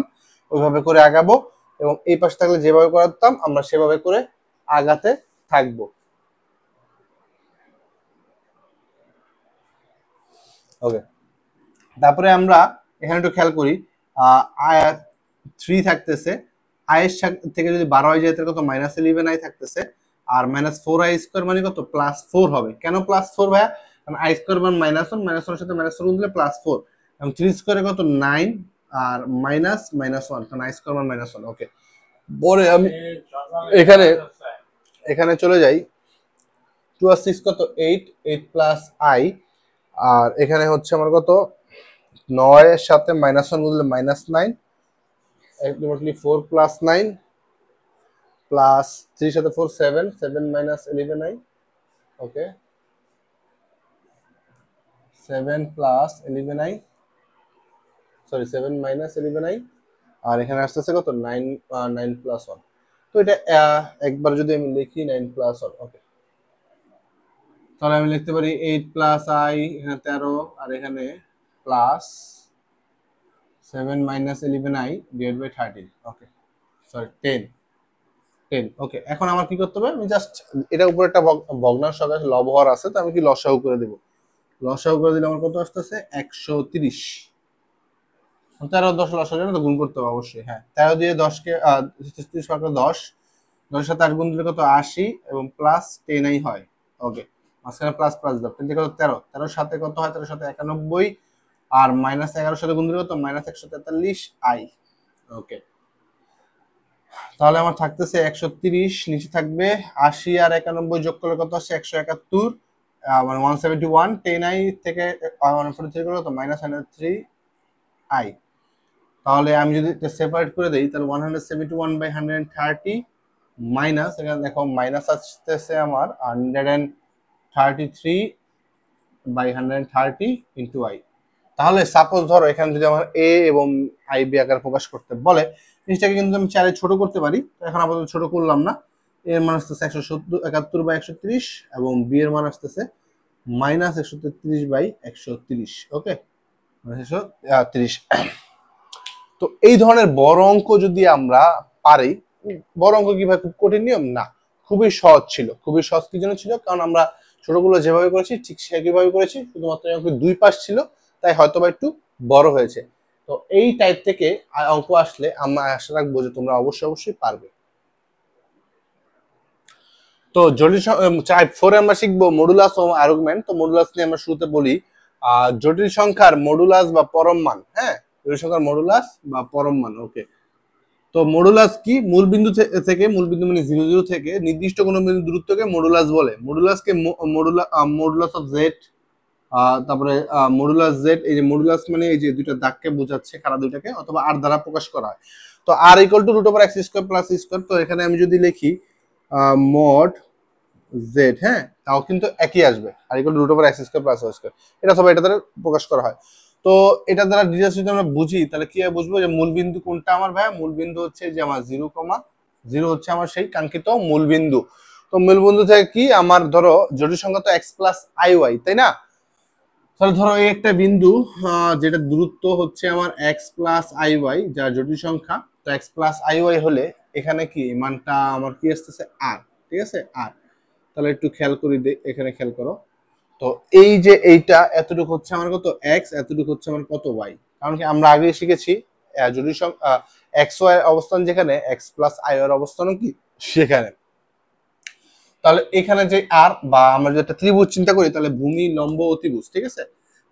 ওইভাবে করে আগাবো, এবং এই পাশ থাকলে যেভাবে করতাম আমরা সেভাবে করে আগাতে থাকবো। ওকে, তারপরে আমরা এখানে একটু খেয়াল করি, 3 থাকতেছে, i এর থেকে যদি 12 হয়ে যায় তাহলে কত -11i থাকতেছে, আর -4i স্কয়ার মানে কত +4 হবে। কেন +4 ভাইয়া, কারণ i স্কয়ার মান -1, -1 এর সাথে -4 গুণ দিলে +4, এবং 3 স্কয়ারে কত 9, আর -1, কারণ i স্কয়ার মান -1, ওকে। পরে আমি এখানে এখানে চলে যাই, 2 আর 6 কত 8, 8 প্লাস i, আর এখানে হচ্ছে আমার কত 9 এর সাথে -1 গুণ দিলে -9, ultimately 4 plus 9 plus 3 সাথে 4 7, 7 minus 11i, ওকে, 7 plus 11i, sorry 7 minus 11i, আর এখানে আসতেছে কত 9, 9 plus 1। তো এটা একবার যদি আমি লিখি 9 plus 1, ওকে, তাহলে আমি লিখতে পারি 8 plus i, এখানে 13, আর এখানে plus 7 minus 11i divided by 13, okay, sorry 10, 10। ওকে, এখন আমার কি করতে হবে, আমি জাস্ট এটা উপরে একটা ভগ্নাংশ আছে, লব হওয়ার আছে, তো আমি কি লসাগু করে দেব। লসাগু করে দিলে আমার কত আসতেছে 130। 13 10 লসাগু জানো তো, গুণ করতে হবে অবশ্যই। হ্যাঁ, 13 দিয়ে 10কে 30 ভাগ 10, 10 সাথে 8 গুণ দিলে কত 80 এবং প্লাস 10 হয়। ওকে, মাঝখানে প্লাস প্লাস দাও, 10 কত 13, 13 সাথে কত হয়, 13 সাথে 91 আর মাইনাস 11 সাথে গুণ দিলে কত মাইনাস 143 আই। ওকে, তাহলে আমার থাকতেছে 130, নিচে থাকবে 80 আর 91 যোগ করলে কত আসছে 171, মানে 171, 10i থেকে 143 করলে কত মাইনাস 103 আই। তাহলে আমি যদি এটা সেপারেট করে দেই, তাহলে 171/130 মাইনাস, এখানে দেখো মাইনাস আসতেছে আমার 133/130 ইন্টু আই। তাহলে সাপোজ ধরো এখানে যদি আমার এ এবং আই বি আকারে প্রকাশ করতে বলে, জিনিসটাকে কিন্তু আমি চাইলে ছোট করতে পারি, তো এখন আপাতত ছোট করলাম না। এর মান আসতেছে 171/130 এবং বি এর মান আসতেছে মাইনাস 133/130। ওকে, 130। তো এই ধরনের বড় অঙ্ক যদি আমরা পারি, বড় অঙ্ক কিভাবে, খুব কঠিন নিয়ম না, খুবই সহজ ছিল। খুবই সহজ কি জন্য ছিল, কারণ আমরা ছোটগুলো যেভাবে করেছি ঠিক সেভাবে করেছি, শুধুমাত্র অঙ্কের দুই পাশ ছিল, তাই হয়তোবা একটু বড় হয়েছে। তো এই টাইপ থেকে অঙ্ক আসলে আমরা আশা রাখবো যে তোমরা অবশ্যই পারবে। তো জটিল 4 আমরা শিখবো মডুলাস ও আর্গুমেন্ট। তো মডুলাস নিয়ে আমরা শুরুতে বলি, জটিল সংখ্যার মডুলাস বা পরম মান। হ্যাঁ, জটিল সংখ্যার মডুলাস বা পরম মান। ওকে, তো মডুলাস কি, মূলবিন্দু থেকে, মূলবিন্দু মানে 0 থেকে নির্দিষ্ট কোনো বিন্দু দূরত্বকে মডুলাস বলে। মডুলাসকে মডুলাস অফ জেড, তারপরে মডুলাস জেড, এই যে মডুলাস মানে এই যে দুইটা দাগকে বোঝাচ্ছে, খাড়া দুইটাকে, অথবা আর দ্বারা প্রকাশ করা হয়। তো আর equal to √x² plus square. তো এখানে আমি যদি লিখি মড জেড, হ্যাঁ, তাও কিন্তু একই আসবে, আর equal to √x² plus y², এটা সবাই এটা দ্বারা প্রকাশ করা হয়। তো এটা দ্বারা ডিটেইলস যদি আমরা বুঝি, তাহলে কি বুঝবো যে মূলবিন্দু কোনটা আমার ভাই, মূলবিন্দু হচ্ছে যে আমার 0,0 হচ্ছে আমার সেই কাঙ্ক্ষিত মূলবিন্দু। তো মূলবিন্দু থেকে কি আমার ধরো জটিল সংখ্যা তো x প্লাস iy, তাই না। তাহলে ধরো এই একটা বিন্দু, যেটা দূরত্ব হচ্ছে আমার x প্লাস iy, যা জটিল সংখ্যা। তো x প্লাস iy হলে এখানে কি মানটা আমার কি আসতেছে r, ঠিক আছে r। তাহলে একটু খেয়াল করি, এখানে খেয়াল করো। তো এই যে এইটা এতটুকু হচ্ছে আমার কত x, এতটুকু হচ্ছে আমার কত y। কারণ কি আমরা আগে শিখেছি জটিল সংখ্যা x y এর অবস্থান যেখানে, x প্লাস i এর অবস্থানও কি সেখানে। তাহলে এখানে যে আর, বা আমরা যদি একটা ত্রিভুজ চিন্তা করি, তাহলে ভূমি লম্ব অতিভুজ, ঠিক আছে,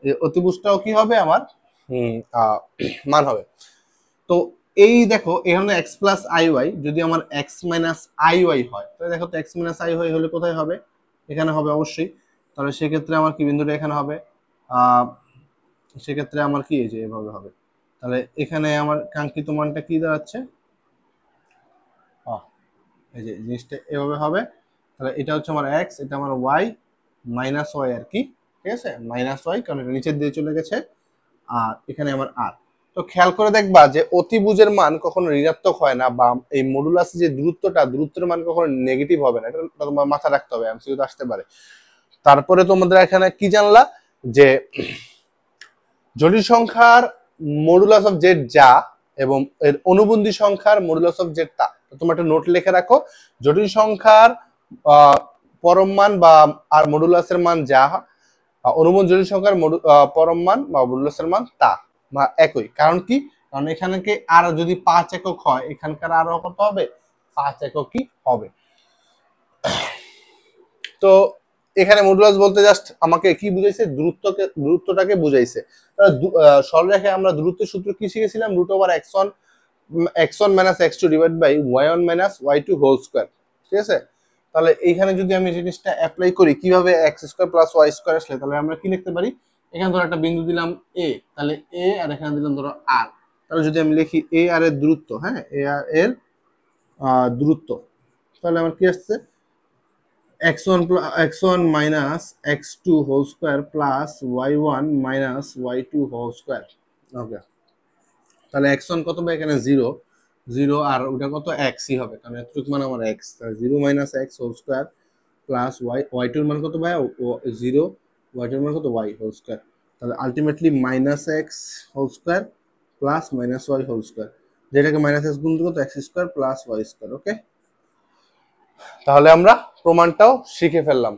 এই অতিভুজটাও কি হবে আমার মান হবে। তো এই দেখো এখানে x প্লাস আই ওয়াই, যদি আমার x মাইনাস আই ওয়াই হয়, তাহলে দেখো তো x মাইনাস আই ওয়াই হলে কোথায় হবে, এখানে হবে অবশ্যই। তাহলে সেক্ষেত্রে আমার কি বিন্দুটা এখানে হবে, সেক্ষেত্রে আমার কি এই যে এভাবে হবে। তাহলে এখানে আমার কাঙ্ক্ষিত মানটা কি দাঁড়াচ্ছে, এই যে জিনিসটা এভাবে হবে। তাহলে এটা হচ্ছে আমার x, এটা আমার y মাইনাস ওয়াই আর কি, ঠিক আছে, মাইনাস ওয়াই, কারণ এটা নিচের দিকে চলে গেছে, আর এখানে আমার আর। তো খেয়াল করে দেখবা যে অতিভুজের মান কখনো ঋণাত্মক হয় না, বা এই মডুলাস যে দূরত্বের মান কখনো নেগেটিভ হবে না, এটা তোমার মাথায় রাখতে হবে, এমসিকিউ আসতে পারে। তারপরে তোমাদের এখানে কি জানলা, যে জটিল সংখ্যার মডুলাস অফ জেড যা, এবং এর অনুবন্ধী সংখ্যার মডুলাস অফ জেড তা। তোমরা একটা নোট লিখে রাখো, জটিল সংখ্যার পরম মান বা আর মডুলাসের মান যা, অনুবন্ধী জটিল সংখ্যার পরম মান বা মডুলাসের মান তা বা একই। কারণ কি, কারণ এখানে কি আর যদি 5 একক হয়, এখানকার আরো কত হবে, 5 এককই হবে। তো এখানে মডুলাস বলতে জাস্ট আমাকে কি বুঝাইছে, দূরত্বটাকে বুঝাইছে। সরলরেখায় আমরা দূরত্বের সূত্র কি শিখেছিলাম, x1 minus x2 divide by y1 minus y2 whole square, ঠিক আছে। তাহলে এইখানে যদি আমি জিনিসটা অ্যাপ্লাই করি, কিভাবে x² প্লাস y² আসলে, তাহলে আমরা কি লিখতে পারি, এখানে ধরো একটা বিন্দু দিলাম a, তাহলে a, আর এখানে দিলাম ধরো r। তাহলে যদি আমি লিখি a আর এর দূরত্ব, হ্যাঁ, a আর এর দূরত্ব, তাহলে আমার কি আসছে x1 minus x2 whole square plus y1 minus y2 whole square. Okay, তাহলে x1 কত হবে, এখানে 0 আর ওটা কত xই হবে, কারণ এতটুকু মানে আমার x, তাহলে 0 minus x whole square plus y2 এর মান কত ভাই 0, y2 এর মান কত y হোল স্কয়ার। তাহলে ultimately minus x whole square plus minus y whole square, যেটাকে মাইনাস x গুণ কত x square plus y square. Okay, তাহলে আমরা প্রমাণটাও শিখে ফেললাম।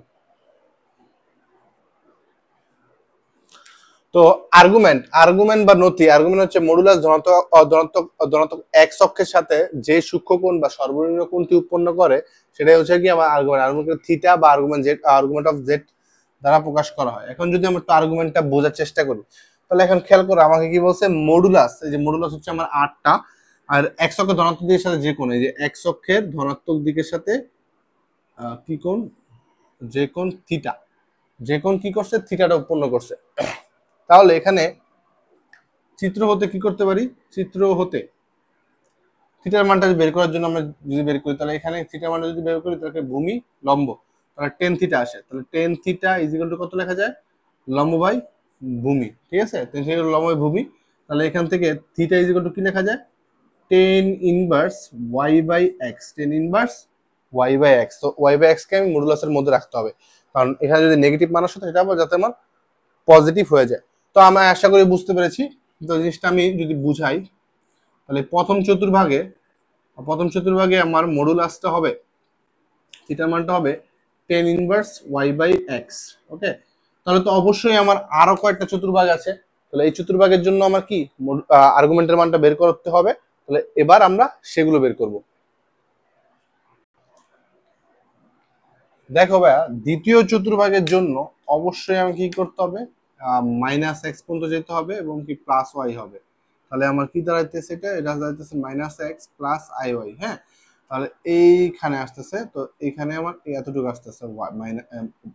তো আর্গুমেন্ট বা নতি, আর্গুমেন্ট হচ্ছে মডুলাস ধনাত্মক ধনাত্মক এক্স অক্ষের সাথে যে সূক্ষ্মকোণ বা সর্বনিম্ন কোণটি উৎপন্ন করে সেটাই হচ্ছে কি আমার আর্গুমেন্ট থিটা বা আর্গুমেন্ট অফ জেড দ্বারা প্রকাশ করা হয়। এখন যদি আমরা আর্গুমেন্টটা বোঝার চেষ্টা করি, তাহলে এখন খেয়াল করো আমাকে কি বলছে, মডুলাস, এই যে মডুলাস হচ্ছে আমার 8টা, আর এক্স অক্ষের ধনাত্মক দিকের সাথে যে কোণ, এই যে এক্স অক্ষের ধনাত্মক দিকের সাথে কি কোণ, যে কোণ থিটা, যে কোণ কি করছে, থিটাটা উৎপন্ন করছে। তাহলে এখানে চিত্র হতে কি করতে পারি, চিত্র হতে থিটার মানটা বের করার জন্য আমরা যদি বের করি, তাহলে এখানে থিটার মানটা যদি বের করি তাহলে ভূমি লম্ব, তাহলে টেন থিটা আসে, তাহলে tan theta is equal to কত লেখা যায়, লম্ব বাই ভূমি, ঠিক আছে, টেন থিটা লম্ব বাই ভূমি। তাহলে এখান থেকে থিটা ইজ ইকুয়াল টু কি লেখা যায়, tan inverse Y by X, tan inverse Y by X. তো ওয়াই বাই এক্স কে আমি মডুলাসের মধ্যে রাখতে হবে, কারণ এখানে যদি নেগেটিভ মান আসে সেটা যাতে আমার পজিটিভ হয়ে যায়। তো আমরা আশা করি বুঝতে পেরেছি। তো জিনিসটা আমি যদি বুঝাই, তাহলে প্রথম চতুর্ভাগে আমার মডুলাসটা হবে, থিটার মানটা হবে tan inverse Y by x. Okay, তাহলে তো অবশ্যই আমার আরো কয়েকটা চতুর্ভাগ আছে, তাহলে এই চতুর্ভাগের জন্য আমার কি আর্গুমেন্টের মানটা বের করতে হবে। তাহলে এবার আমরা সেগুলো বের করব। দেখো ভাইয়া, দ্বিতীয় চতুর্ভাগের জন্য অবশ্যই আমাকে কি করতে হবে, মাইনাস এক্স পর্যন্ত যেতে হবে এবং কি প্লাস ওয়াই হবে। তাহলে আমার কি দাঁড়াইতেছে, এটা দাঁড়াইতেছে minus x plus i y. হ্যাঁ, তাহলে এইখানে আসতেছে, তো এইখানে আমার এতটুকু আসতেছে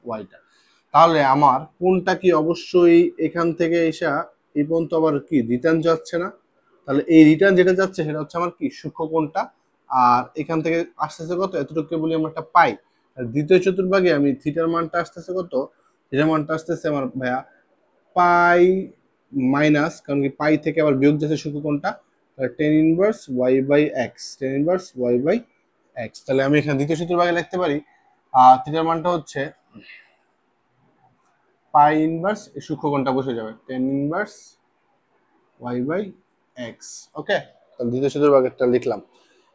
ওয়াইটা। তাহলে আমার কোনটা কি অবশ্যই এখান থেকে এসা এই পর্যন্ত আবার কি রিটার্ন যাচ্ছে না, তাহলে এই রিটার্ন যেটা যাচ্ছে সেটা হচ্ছে আমার কি সূক্ষ্ম কোণটা, আর এখান থেকে আসতেছে কত, এতটুকু বলি আমরা একটা পাই। আর দ্বিতীয় চতুর্ভাগে আমি থিটার মানটা আসতেছে কত, থিটার মানটা আসতেছে আমার ভাইয়া পাই মাইনাস, কারণ কি পাই থেকে আবার বিয়োগ যাচ্ছে সূক্ষ্ম কোণটা, tan inverse Y by X, tan inverse Y by x. তাহলে আমি এখানে দ্বিতীয় চতুর্ভাগে লিখতে পারি থিটার মানটা হচ্ছে পাই ইনভার্স, এই সূক্ষ্ম কোণটা বসে যাবে tan inverse Y by x. Okay, তাহলে দ্বিতীয় চতুর্ভাগেরটা লিখলাম।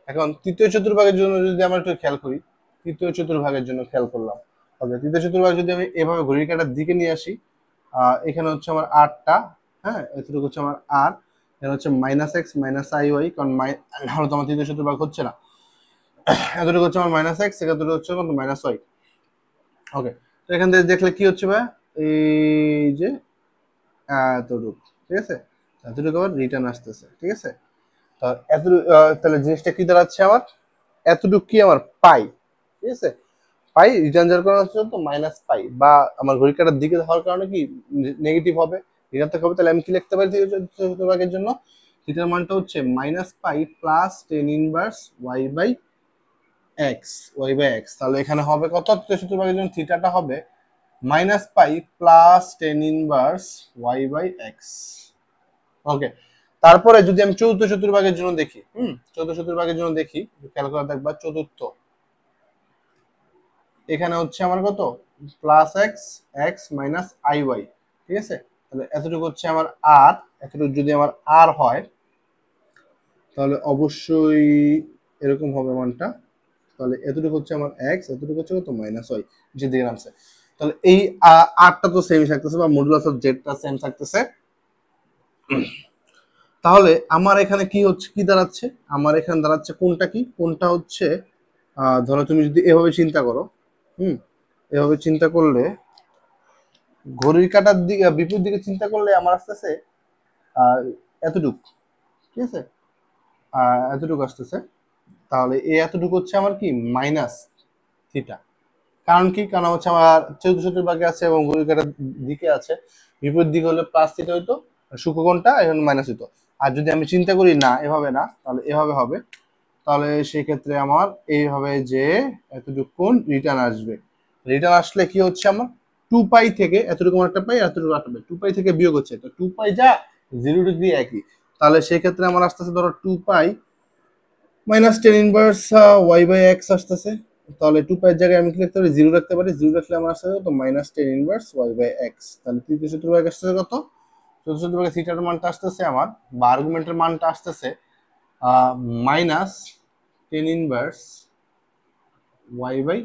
এখন তৃতীয় চতুর্ভাগের জন্য যদি আমরা একটু খেয়াল করি, তৃতীয় চতুর্ভাগের জন্য খেয়াল করলাম, ওকে, তৃতীয় চতুর্ভাগ যদি আমি এভাবে ঘড়ির কাঁটার দিকে নিয়ে আসি, এখানে হচ্ছে আমার আটটা, হ্যাঁ, এতটুকু হচ্ছে আমার আর, এখানে হচ্ছে minus X minus I Y, কারণ নাহলে তো আমার তৃতীয় চতুর্ভাগ হচ্ছে না। এতটুকু হচ্ছে আমার মাইনাস এক্স, এতটুকু হচ্ছে কত মাইনাস ওয়াই। ওকে, তো এখান থেকে দেখলে কি হচ্ছে ভাই, এই যে এতটুকু, ঠিক আছে, এতটুকু আবার রিটার্ন আসতেছে, ঠিক আছে। তো এতটুকু তাহলে জিনিসটা কি দাঁড়াচ্ছে আমার, এতটুকু কি আমার পাই, ঠিক আছে, পাই রিটার্ন যাওয়ার কারণে হচ্ছে তো মাইনাস পাই, বা আমার ঘড়ি কাটার দিকে হওয়ার কারণে কি নেগেটিভ হবে, ঋণাত্মক হবে। তাহলে আমি কি লিখতে পারি চতুর্ভাগের জন্য, থিটার মানটা হচ্ছে minus pi plus tan inverse Y by x, y by x. তাহলে এখানে হবে কত, চতুর্ভাগের জন্য থিটাটা হবে minus pi plus tan inverse Y by x. Okay, তারপরে যদি আমি চতুর্থ চতুর্ভাগের জন্য দেখি, চতুর্থ চতুর্ভাগের জন্য দেখি, খেয়াল করে দেখবা চতুর্থ, এখানে হচ্ছে আমার কত plus x x minus I y, ঠিক আছে। তাহলে এতটুকু হচ্ছে আমার আর, এতটুকু যদি আমার আর হয় তাহলে অবশ্যই এরকম হবে মানটা। তাহলে এতটুকু হচ্ছে আমার এক্স, এতটুকু হচ্ছে কত মাইনাস ওয়াই, যে দিকে নামছে। তাহলে এই আরটা তো সেম থাকতেছে, বা মডুলাস অফ জেডটা সেম থাকতেছে। তাহলে আমার এখানে কি হচ্ছে, কি দাঁড়াচ্ছে, আমার এখানে দাঁড়াচ্ছে কোনটা কি, কোনটা হচ্ছে ধরো তুমি যদি এভাবে চিন্তা করো, এভাবে চিন্তা করলে ঘড়ির কাঁটার দিকে বিপরীত দিকে চিন্তা করলে আমার আসতেছে এতটুক, ঠিক আছে, এতটুকু আসতেছে। তাহলে এই এতটুকু হচ্ছে আমার কি মাইনাস থিটা, কারণ কি, কারণ হচ্ছে আমার চতুর্থ চতুর্ভাগে আছে এবং ঘড়ির কাঁটার দিকে আছে, বিপরীত দিকে হলে প্লাস থিটা হইতো, সূক্ষ্মকোণটা এখন মাইনাস হইতো। আর যদি আমি চিন্তা করি না এভাবে না, তাহলে এভাবে হবে, তাহলে সেক্ষেত্রে আমার এইভাবে যে এতটুকু কোণ রিটার্ন আসবে, রিটার্ন আসলে কি হচ্ছে আমার টু পাই থেকে এতটুকু একটা পাই, এতটুকু একটা পাই, টু পাই থেকে বিয়োগ হচ্ছে, তো টু পাই যা জিরো ডিগ্রি একই। তাহলে সেই ক্ষেত্রে আমার আসতেছে ধরো two pi minus tan inverse Y by x আসতেছে। তাহলে টু পাইয়ের জায়গায় আমি কি লিখতে পারি, জিরো রাখতে পারি, জিরো রাখলে আমার আসতে তো minus tan inverse Y by x. তাহলে তৃতীয় চতুর্ভাগ আসতেছে কত, চতুর্থ চতুর্ভাগে থিটার মানটা আসতেছে আমার, বা আর্গুমেন্টের মানটা আসতেছে minus tan inverse Y by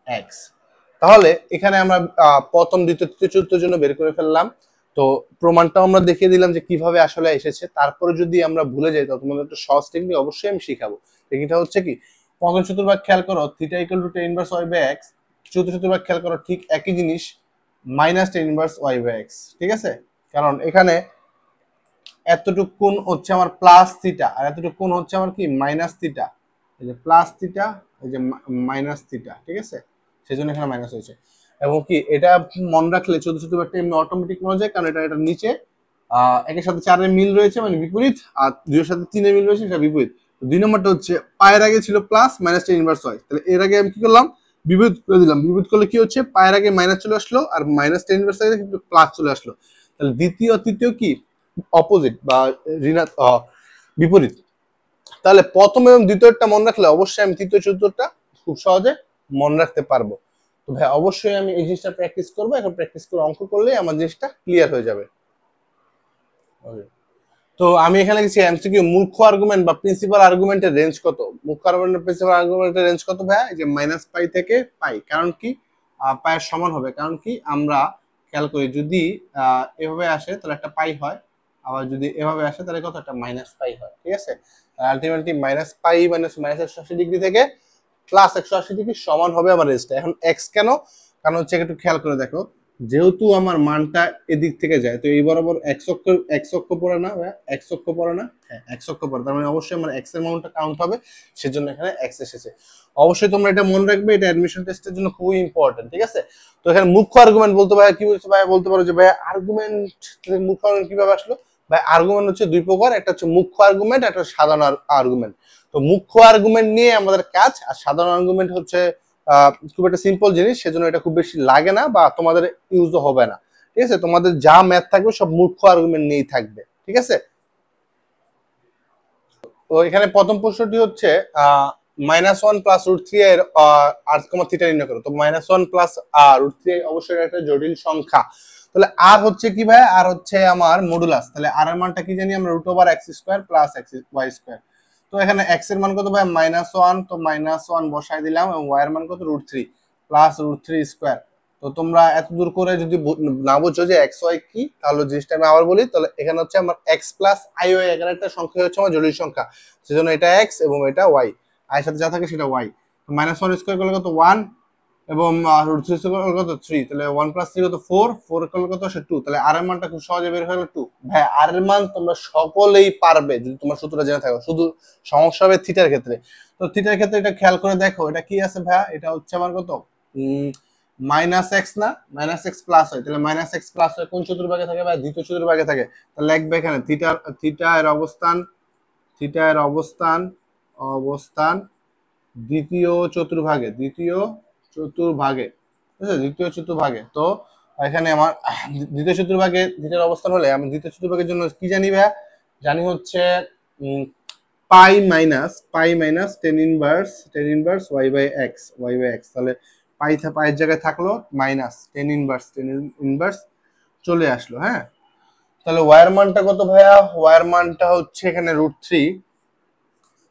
x. তাহলে এখানে আমরা প্রথম দ্বিতীয় তৃতীয় চতুর্থের জন্য বের করে ফেললাম। তো প্রমাণটাও আমরা দেখিয়ে দিলাম যে কিভাবে আসলে এসেছে। তারপরে যদি আমরা ভুলে যাই তাহলে তোমাদের একটা সহজ টেকনিক অবশ্যই আমি শিখাবো। টেকনিকটা হচ্ছে কি, প্রথম চতুর্ভাগ খেয়াল করো, theta equal to tan inverse Y by x. চতুর্থ চতুর্ভাগ খেয়াল করো, ঠিক একই জিনিস, minus tan inverse Y by x. ঠিক আছে, কারণ এখানে এতটুকু কোণ হচ্ছে আমার প্লাস থিটা, আর এতটুকু কোণ হচ্ছে আমার কি মাইনাস থিটা। এই যে প্লাস থিটা, এই যে মাইনাস থিটা। ঠিক আছে, সেই জন্য এখানে মাইনাস হয়েছে। এবং কি এটা মনে রাখলে চতুর্থ চতুর্ভাগটা এমনি অটোমেটিক মনে যায়, কারণ এটা এটার নিচে একের সাথে চারের মিল রয়েছে মানে বিপরীত, আর দুইয়ের সাথে তিনের মিল রয়েছে সেটা বিপরীত। দুই নম্বরটা হচ্ছে পায়ের আগে ছিল প্লাস, মাইনাস টেন ইনভার্স হয়, তাহলে এর আগে আমি কি করলাম, বিপরীত করে দিলাম। বিপরীত করলে কি হচ্ছে, পায়ের আগে মাইনাস চলে আসলো আর মাইনাস টেন ইনভার্স আগে কিন্তু প্লাস চলে আসলো। তাহলে দ্বিতীয় তৃতীয় কি অপোজিট বা বিপরীত। তাহলে প্রথম এবং দ্বিতীয়টা মনে রাখলে অবশ্যই আমি তৃতীয় চতুর্থটা খুব সহজে মনে রাখতে পারবো। তো ভাই অবশ্যই আমি এই জিনিসটা প্র্যাকটিস করবো। এখন প্র্যাকটিস করে অঙ্ক করলেই আমার জিনিসটা ক্লিয়ার হয়ে যাবে। তো আমি এখানে লিখছি এমসিকিউ, মুখ্য আর্গুমেন্ট বা প্রিন্সিপাল আর্গুমেন্টের রেঞ্জ কত? মুখ্য আর্গুমেন্ট প্রিন্সিপাল আর্গুমেন্টের রেঞ্জ কত ভাই? যে মাইনাস পাই থেকে পাই। কারণ কি পায়ের সমান হবে, কারণ কি আমরা খেয়াল করি যদি এভাবে আসে তাহলে একটা পাই হয়, আবার যদি এভাবে আসে তাহলে কত, একটা মাইনাস পাই হয়। ঠিক আছে, আলটিমেটলি মাইনাস পাই মাইনাস মাইনাস 180 ডিগ্রি থেকে প্লাস 180 ডিগ্রি সমান হবে আমার রেঞ্জটা। এখন এক্স কেন? কারণ হচ্ছে একটু খেয়াল করে দেখো, যেহেতু আমার মানটা এদিক থেকে যায়, তো এই বরাবর এক্স অক্ষ পড়ে না, এক্স অক্ষ পড়ে না, হ্যাঁ এক্স অক্ষ পড়ে, তার মানে অবশ্যই আমার এক্স এর মানটা কাউন্ট হবে, সেজন্য এখানে এক্স এসেছে। অবশ্যই তোমরা এটা মনে রাখবে, এটা অ্যাডমিশন টেস্টের জন্য খুবই ইম্পর্টেন্ট। ঠিক আছে, তো এখানে মুখ্য আর্গুমেন্ট বলতে ভাই কি বলছে, ভাই বলতে পারো যে ভাই আর্গুমেন্ট, মুখ্য আর্গুমেন্ট কিভাবে আসলো? ভাই আর্গুমেন্ট হচ্ছে দুই প্রকার, একটা হচ্ছে মুখ্য আর্গুমেন্ট, একটা সাধারণ আর্গুমেন্ট। তো মুখ্য আর্গুমেন্ট নিয়ে আমাদের কাজ, আর সাধারণ আর্গুমেন্ট হচ্ছে খুব একটা সিম্পল জিনিস, সেজন্য এটা খুব বেশি লাগে না বা তোমাদের ইউজও হবে না। ঠিক আছে, তোমাদের যা ম্যাথ থাকবে সব মুখ্য আর্গুমেন্ট নিয়েই থাকবে। ঠিক আছে, তো এখানে প্রথম প্রশ্নটি হচ্ছে -1 প্লাস √3 এর আর কমা থিটা নির্ণয় করো। তো -1 প্লাস √3 অবশ্যই একটা জটিল সংখ্যা। তাহলে আর হচ্ছে কি ভাই, আর হচ্ছে আমার মডুলাস। তাহলে আর এর মানটা কি জানি আমরা, √x² প্লাস y²। তো এখানে x এর মান কত ভাই, -1, তো -1 বসাই দিলাম, এবং y এর মান কত, √3 প্লাস √3²। তো তোমরা এত দূর করে যদি না বুঝছো যে এক্স ওয়াই কি, তাহলে জিনিসটা আমি আবার বলি। তাহলে এখানে হচ্ছে আমার এক্স প্লাস আই ওয়াই, এখানে একটা সংখ্যা হচ্ছে আমার জটিল সংখ্যা, সেজন্য এটা এক্স এবং এটা ওয়াই, আই সাথে যা থাকে সেটা ওয়াই। -1² করলে কত 1, এবং √3² করলে কত 3, তাহলে 1 + 3 কত 4, 4 করলে কত আসে 2। তাহলে আর এর মানটা খুব সহজে বের হয়ে গেল 2। ভাই আর এর মান তোমরা সকলেই পারবে যদি তোমার সূত্রটা জেনে থাকো, শুধু সমস্যা হবে থিটার ক্ষেত্রে। তো থিটার ক্ষেত্রে এটা খেয়াল করে দেখো, এটা কি আছে ভাই, এটা হচ্ছে আমার কত -x না, -x প্লাস হয়। তাহলে -x প্লাস হয় কোন চতুর্ভাগে থাকে ভাই, দ্বিতীয় চতুর্ভাগে থাকে। তাহলে লিখবে এখানে থিটা এর অবস্থান, থিটা এর অবস্থান অবস্থান দ্বিতীয় চতুর্ভাগে, দ্বিতীয় চতুর্ভাগে। ঠিক আছে, দ্বিতীয় চতুর্ভাগে। তো এখানে আমার দ্বিতীয় চতুর্ভাগে থিটার অবস্থান হলে আমি দ্বিতীয় চতুর্ভাগের জন্য কি জানি ভাই, জানি হচ্ছে pi minus tan inverse Y by x. তাহলে পায়ের জায়গায় থাকলো মাইনাস টেন ইনভার্স চলে আসলো। হ্যাঁ, তাহলে ওয়ার মানটা কত ভাইয়া, ওয়ার মানটা হচ্ছে এখানে √3,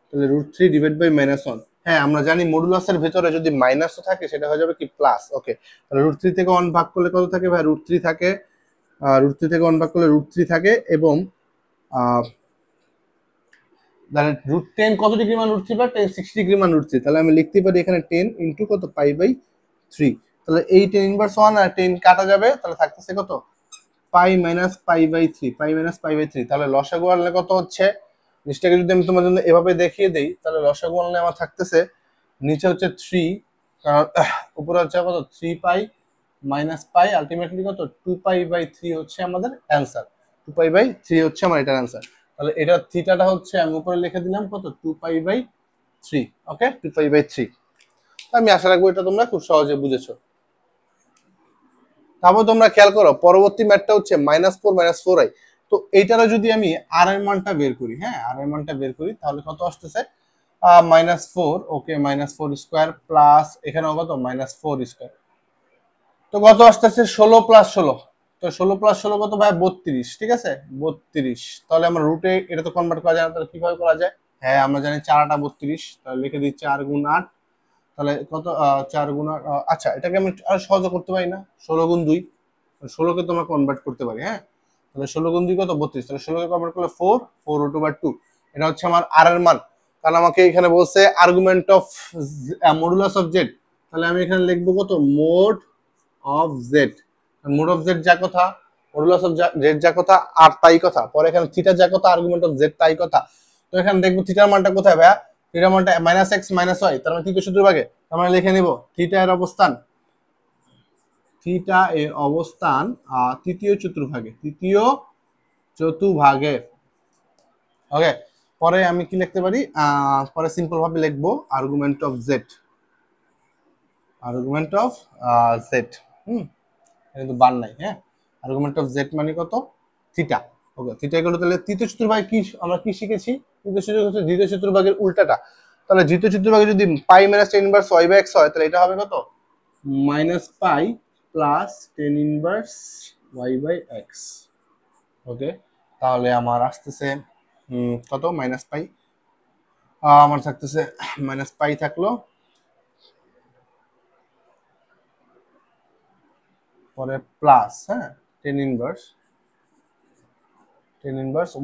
তাহলে √3 ডিভাইড বাই -1। হ্যাঁ আমরা জানি মডুলাসের ভিতরে যদি মাইনাসও থাকে সেটা হয়ে যাবে কি প্লাস। ওকে, তাহলে √3 থেকে 1 ভাগ করলে কত থাকে ভাই, √3 থাকে, √3 থেকে 1 ভাগ করলে √3 থাকে, এবং √10 কত ডিগ্রি মান √3 বা 1060 ডিগ্রি মান √3। তাহলে আমি লিখতে পারি এখানে 10 ইনটু কত, পাই/3। তাহলে এই 10 ইনভার্স 1 আর 10 কাটা যাবে, তাহলে থাকতেছে কত, পাই/3। তাহলে লসাগু আনলে কত হচ্ছে, জিনিসটাকে যদি আমি তোমার জন্য এভাবে দেখিয়ে দেই, তাহলে লসাগু আনলে আমার থাকতেছে নিচে হচ্ছে 3, কারণ উপরে হচ্ছে কত 3 পাই মাইনাস পাই, আলটিমেটলি কত 2π/3 হচ্ছে আমাদের অ্যান্সার। 2π/3 হচ্ছে আমার এটার অ্যান্সার। তাহলে এটা থিটাটা হচ্ছে আমি উপরে লিখে দিলাম কত, 2π/3। ওকে, 2π/3। আমি আশা রাখবো এটা তোমরা খুব সহজে বুঝেছো। তারপর তোমরা খেয়াল করো পরবর্তী ম্যাথটা হচ্ছে -4 - 4i। তো এইটারও যদি আমি আর এর মানটা বের করি, হ্যাঁ আর এর মানটা বের করি, তাহলে কত আসতেছে, -4, ওকে -4² প্লাস এখানেও কত -4²। তো কত আসতেছে 16 + 16। তো 16 + 16 কত ভাই, 32। ঠিক আছে, 32। তাহলে আমরা রুটে এটা তো কনভার্ট করা যায় না, তাহলে কিভাবে করা যায়? হ্যাঁ আমরা জানি 4 × 8 = 32, তাহলে লিখে দিচ্ছি 4 × 8। তাহলে কত 4 গুণ আচ্ছা এটাকে আমি আর সহজ করতে পারি না, 16 গুণ 2, 16কে তোমরা কনভার্ট করতে পারি। হ্যাঁ, তাহলে 16 গুণ 2 কত 32, তাহলে 16কে কনভার্ট করলে 4 4√2। এটা হচ্ছে আমার আর এর মান, কারণ আমাকে এখানে বলছে argument of modulus of Z. তাহলে আমি এখানে লিখবো কত mode of Z. Mode of Z যা কথা, মডুলাস অফ জেড যা কথা, আর তাই কথা। পরে এখানে থিটা যা কথা, আর্গুমেন্ট অফ জেড তাই কথা। তো এখানে দেখবো থিটার মানটা কোথায় ভাইয়া, থিটার মানটা -x - y, তার মানে তৃতীয় চতুর্ভাগে। তার মানে লিখে নিব থিটা এর অবস্থান, থিটা এর অবস্থান তৃতীয় চতুর্ভাগে, তৃতীয় চতুর্ভাগে। ওকে, পরে আমি কি লিখতে পারি, পরে সিম্পল ভাবে লিখবো argument of Z, argument of Z. কিন্তু বার নাই। হ্যাঁ, আর্গুমেন্ট অফ জেড মানে কত, থিটা। ওকে, থিটা ইকুয়াল টু, তাহলে তৃতীয় চতুর্ভাগে কি আমরা কি শিখেছি, তৃতীয় চতুর্ভাগ হচ্ছে দ্বিতীয় চতুর্ভাগের উল্টাটা। তাহলে দ্বিতীয় চতুর্ভাগে যদি pi minus tan inverse Y by x হয়, তাহলে এটা হবে কত, minus pi plus tan inverse Y by x. Okay, তাহলে আমার আসতেছে কত, মাইনাস পাই, আমার থাকতেছে মাইনাস পাই থাকলো, পরে প্লাস, হ্যাঁ, টেন ইনভার্স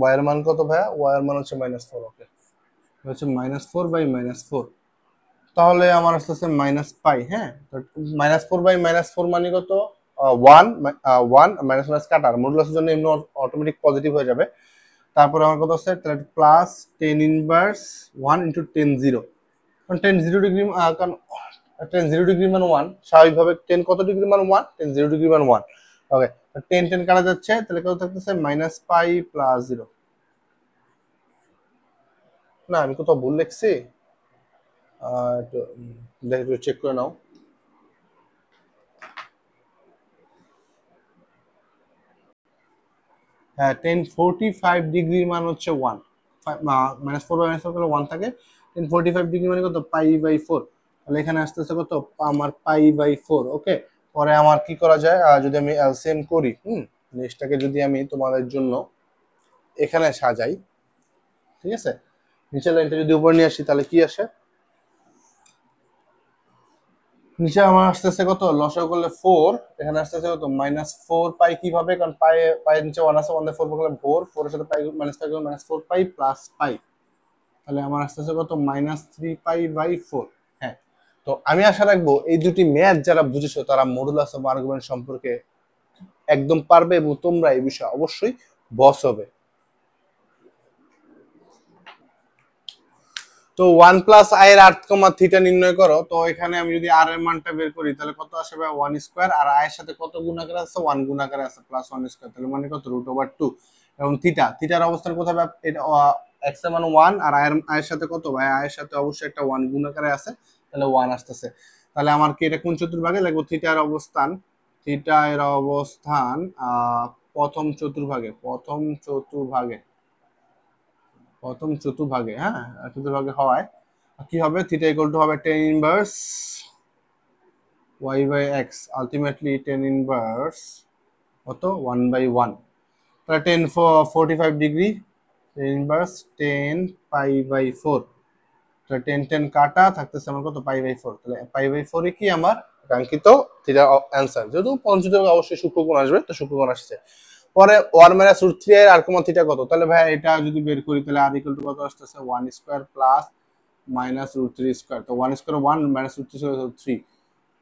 ওয়াই এর মান কত ভাইয়া, ওয়াই এর মান হচ্ছে -4। ওকে, হচ্ছে -4/-4। তাহলে আমার আসতেছে মাইনাস পাই। হ্যাঁ, -4/-4 মানে কত, 1 1 মাইনাস মাইনাস কাটার মডুলাসের জন্য এমনি অটোমেটিক পজিটিভ হয়ে যাবে। তারপরে আমার কত আছে, তাহলে plus tan inverse 1 into ten zero, কারণ টেন জিরো ডিগ্রি, কারণ টেন জিরো ডিগ্রি মান 1, স্বাভাবিকভাবে টেন কত ডিগ্রি মান 1, টেন জিরো ডিগ্রি মান 1। ওকে, টেন টেন কাটা যাচ্ছে, তাহলে কত থাকতেছে মাইনাস পাই প্লাস 0। না আমি কোথাও ভুল লিখছি, একটু দেখো, চেক করে নাও। হ্যাঁ, 1045 ডিগ্রি মান হচ্ছে 1, -4/-4 করলে 1 থাকে। 1045 ডিগ্রি মানে কত, পাই/4। তাহলে এখানে আসতেছে কত, আমার পাই/4। ওকে, পরে আমার কি করা যায়, যদি আমি এলসিএম করি, জিনিসটাকে যদি আমি তোমাদের জন্য এখানে সাজাই, ঠিক আছে, নিচের লাইনটা যদি উপর নিয়ে আসি, তাহলে কি আসে, নিচে আমার আসতেছে কত, লসাগু করলে 4, এখানে আসতেছে কত, -4 পাই। কিভাবে, কারণ পায়ের নিচে 1 আছে, 1/4 করলে 4, 4 এর সাথে পাই মাইনাস থাকবে, -4 পাই প্লাস পাই। তাহলে আমার আসতেছে কত, -3 পাই/4। হ্যাঁ, তো আমি আশা রাখবো এই দুটি ম্যাথ যারা বুঝেছো তারা মডুলাস অফ আর্গুমেন্ট সম্পর্কে একদম পারবে, এবং তোমরা এই বিষয়ে অবশ্যই বস হবে। তো 1 প্লাস আই এর আর্থ কমা থিটা নির্ণয় করো। তো এখানে আমি যদি আর এর মানটা বের করি, তাহলে কত আসবে, 1 স্কয়ার, আর আই এর সাথে কত গুণাকারে আছে, 1 গুণাকারে আছে, প্লাস 1 স্কয়ার, তাহলে মানে কত, √2। এবং থিটার অবস্থান কোথায়, এটা এক্স এর মান 1, আর আই এর সাথে কত ভাই, আই এর সাথে অবশ্যই একটা 1 গুণাকারে আছে, তাহলে 1 আসতেছে। তাহলে আমার কি এটা কোন চতুর্ভাগে লিখবো, থিটা এর অবস্থান, থিটা এর অবস্থান প্রথম চতুর্ভাগে, প্রথম চতুর্ভাগে। হ্যাঁ, চতুর্ভাগে হওয়ায় কি হবে, থিটা ইকুয়াল টু হবে tan inverse y/x, ultimately ten inverse কত, 1/1। তাহলে 1045 ডিগ্রি, টেন ইনভার্স 10 পাই/4। তাহলে 10 10 কাটা থাকতেছে আমার কত, পাই/4। তাহলে পাই/4 কি আমার কাঙ্ক্ষিত থিটা অ্যান্সার। যেহেতু পঞ্চমভাগে অবশ্যই সূক্ষ্মকোণ আসবে, তো সূক্ষ্মকোণ আসছে। পরে 1 - √3 আর কমা থিটা কত, তাহলে ভাই এটা যদি বের করি, তাহলে আর ইকুয়াল টু কত আসতেছে, 1 স্কয়ার প্লাস -√3 স্কয়ার। তো 1 স্কয়ার 1, -√3 স্কয়ার 3।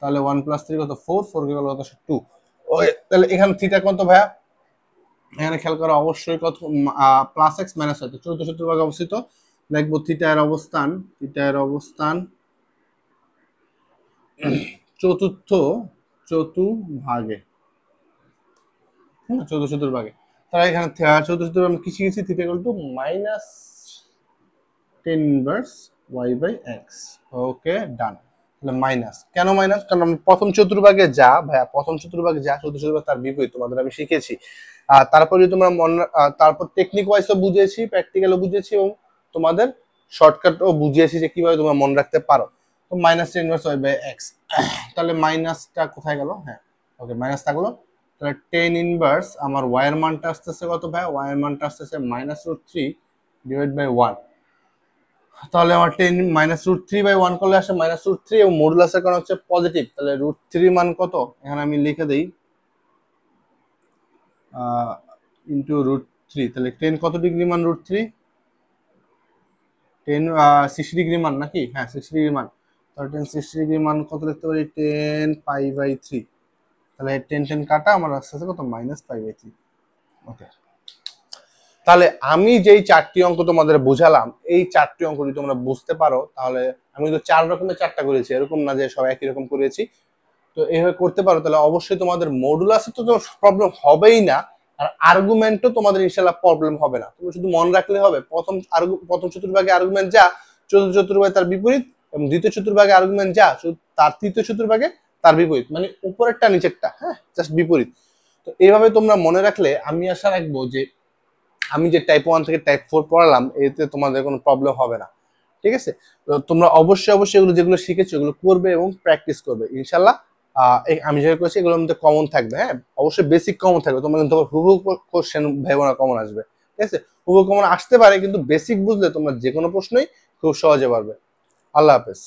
তাহলে 1 + 3 কত, 4, 4 কে গেল কত, 2। ওই তাহলে এখানে থিটা কত ভাইয়া, এখানে খেয়াল করো অবশ্যই কত, প্লাস এক্স মাইনাস হয়। তো চতুর্থ চতুর্ভাগে অবস্থিত, দেখবো থিটা এর অবস্থান, চতুর্থ চতুর্ভাগে, চতুর্থ চতুর্ভাগে। তাহলে এখানে চতুর্থ চতুর্ভাগে আমি কি শিখেছি, theta equal two -10 inverse y/x। ওকে, ডান। তাহলে মাইনাস, কেন মাইনাস, কারণ আমি প্রথম চতুর্ভাগে যা ভাইয়া, চতুর্থ চতুর্ভাগ তার বিপরীত তোমাদের আমি শিখেছি। তারপর যদি তোমরা তারপর টেকনিক ওয়াইজও বুঝিয়েছি, প্র্যাকটিক্যালও বুঝিয়েছি, এবং তোমাদের শর্টকাটও বুঝিয়েছি যে কিভাবে তোমরা মনে রাখতে পারো। তো -10 ইনভার্স y/x, তাহলে মাইনাসটা কোথায় গেল, হ্যাঁ, ওকে, মাইনাস থাকলো। তাহলে 10 ইনভার্স আমার y এর মানটা আসতেছে কত ভাই, y এর মানটা আসতেছে -√3 / 1। তাহলে আমার 10 -√3/1 করলে আসে -√3 এবং মডুলাসের কারণ হচ্ছে পজিটিভ, তাহলে √3 মান কত এখানে আমি লিখে দেই ইন্টু √3, তাহলে 10 কত ডিগ্রি মান √3, 10 60 ডিগ্রি মান নাকি, হ্যাঁ 60 ডিগ্রি মান, তাহলে 10 60 ডিগ্রি মান কত লিখতে পারি 10 π/3, তাহলে 10 10 কাটা আমার আসছে কত -π/3। ওকে, তাহলে আমি যেই চারটি অঙ্ক তোমাদের বুঝালাম এই চারটি অঙ্ক যদি তোমরা বুঝতে পারো তাহলে, আমি তো 4 রকমের 4টা করেছি, এরকম না যে সব একই রকম করেছি, তো এইভাবে করতে পারো তাহলে অবশ্যই তোমাদের মডুলাসে তো প্রবলেম হবেই না, আর আর্গুমেন্টও তোমাদের ইনশাআল্লাহ প্রবলেম হবে না। তুমি শুধু মনে রাখলে হবে প্রথম চতুর্ভাগে আর্গুমেন্ট যা, চতুর্থ চতুর্ভাগে তার বিপরীত, এবং দ্বিতীয় চতুর্ভাগে আর্গুমেন্ট যা, তার তৃতীয় চতুর্ভাগে তার বিপরীত, মানে উপরেরটা নিচেরটা, হ্যাঁ জাস্ট বিপরীত। তো এইভাবে তোমরা মনে রাখলে আমি আশা রাখবো যে আমি যে টাইপ 1 থেকে টাইপ 4 পড়ালাম এতে তোমাদের কোনো প্রবলেম হবে না, ঠিক আছে? তো তোমরা অবশ্যই অবশ্যই এগুলো যেগুলো শিখেছো এগুলো করবে এবং প্র্যাকটিস করবে ইনশাল্লাহ। আমি যেটা করেছি এগুলোর মধ্যে কমন থাকবে, হ্যাঁ অবশ্যই বেসিক কমন থাকবে, তোমরা কিন্তু হুবহু কোশ্চেন ভেবো না কমন আসবে, ঠিক আছে? হুবহু কমন আসতে পারে কিন্তু বেসিক বুঝলে তোমরা যে কোনো প্রশ্নই খুব সহজে পারবে। আল্লাহ হাফেজ।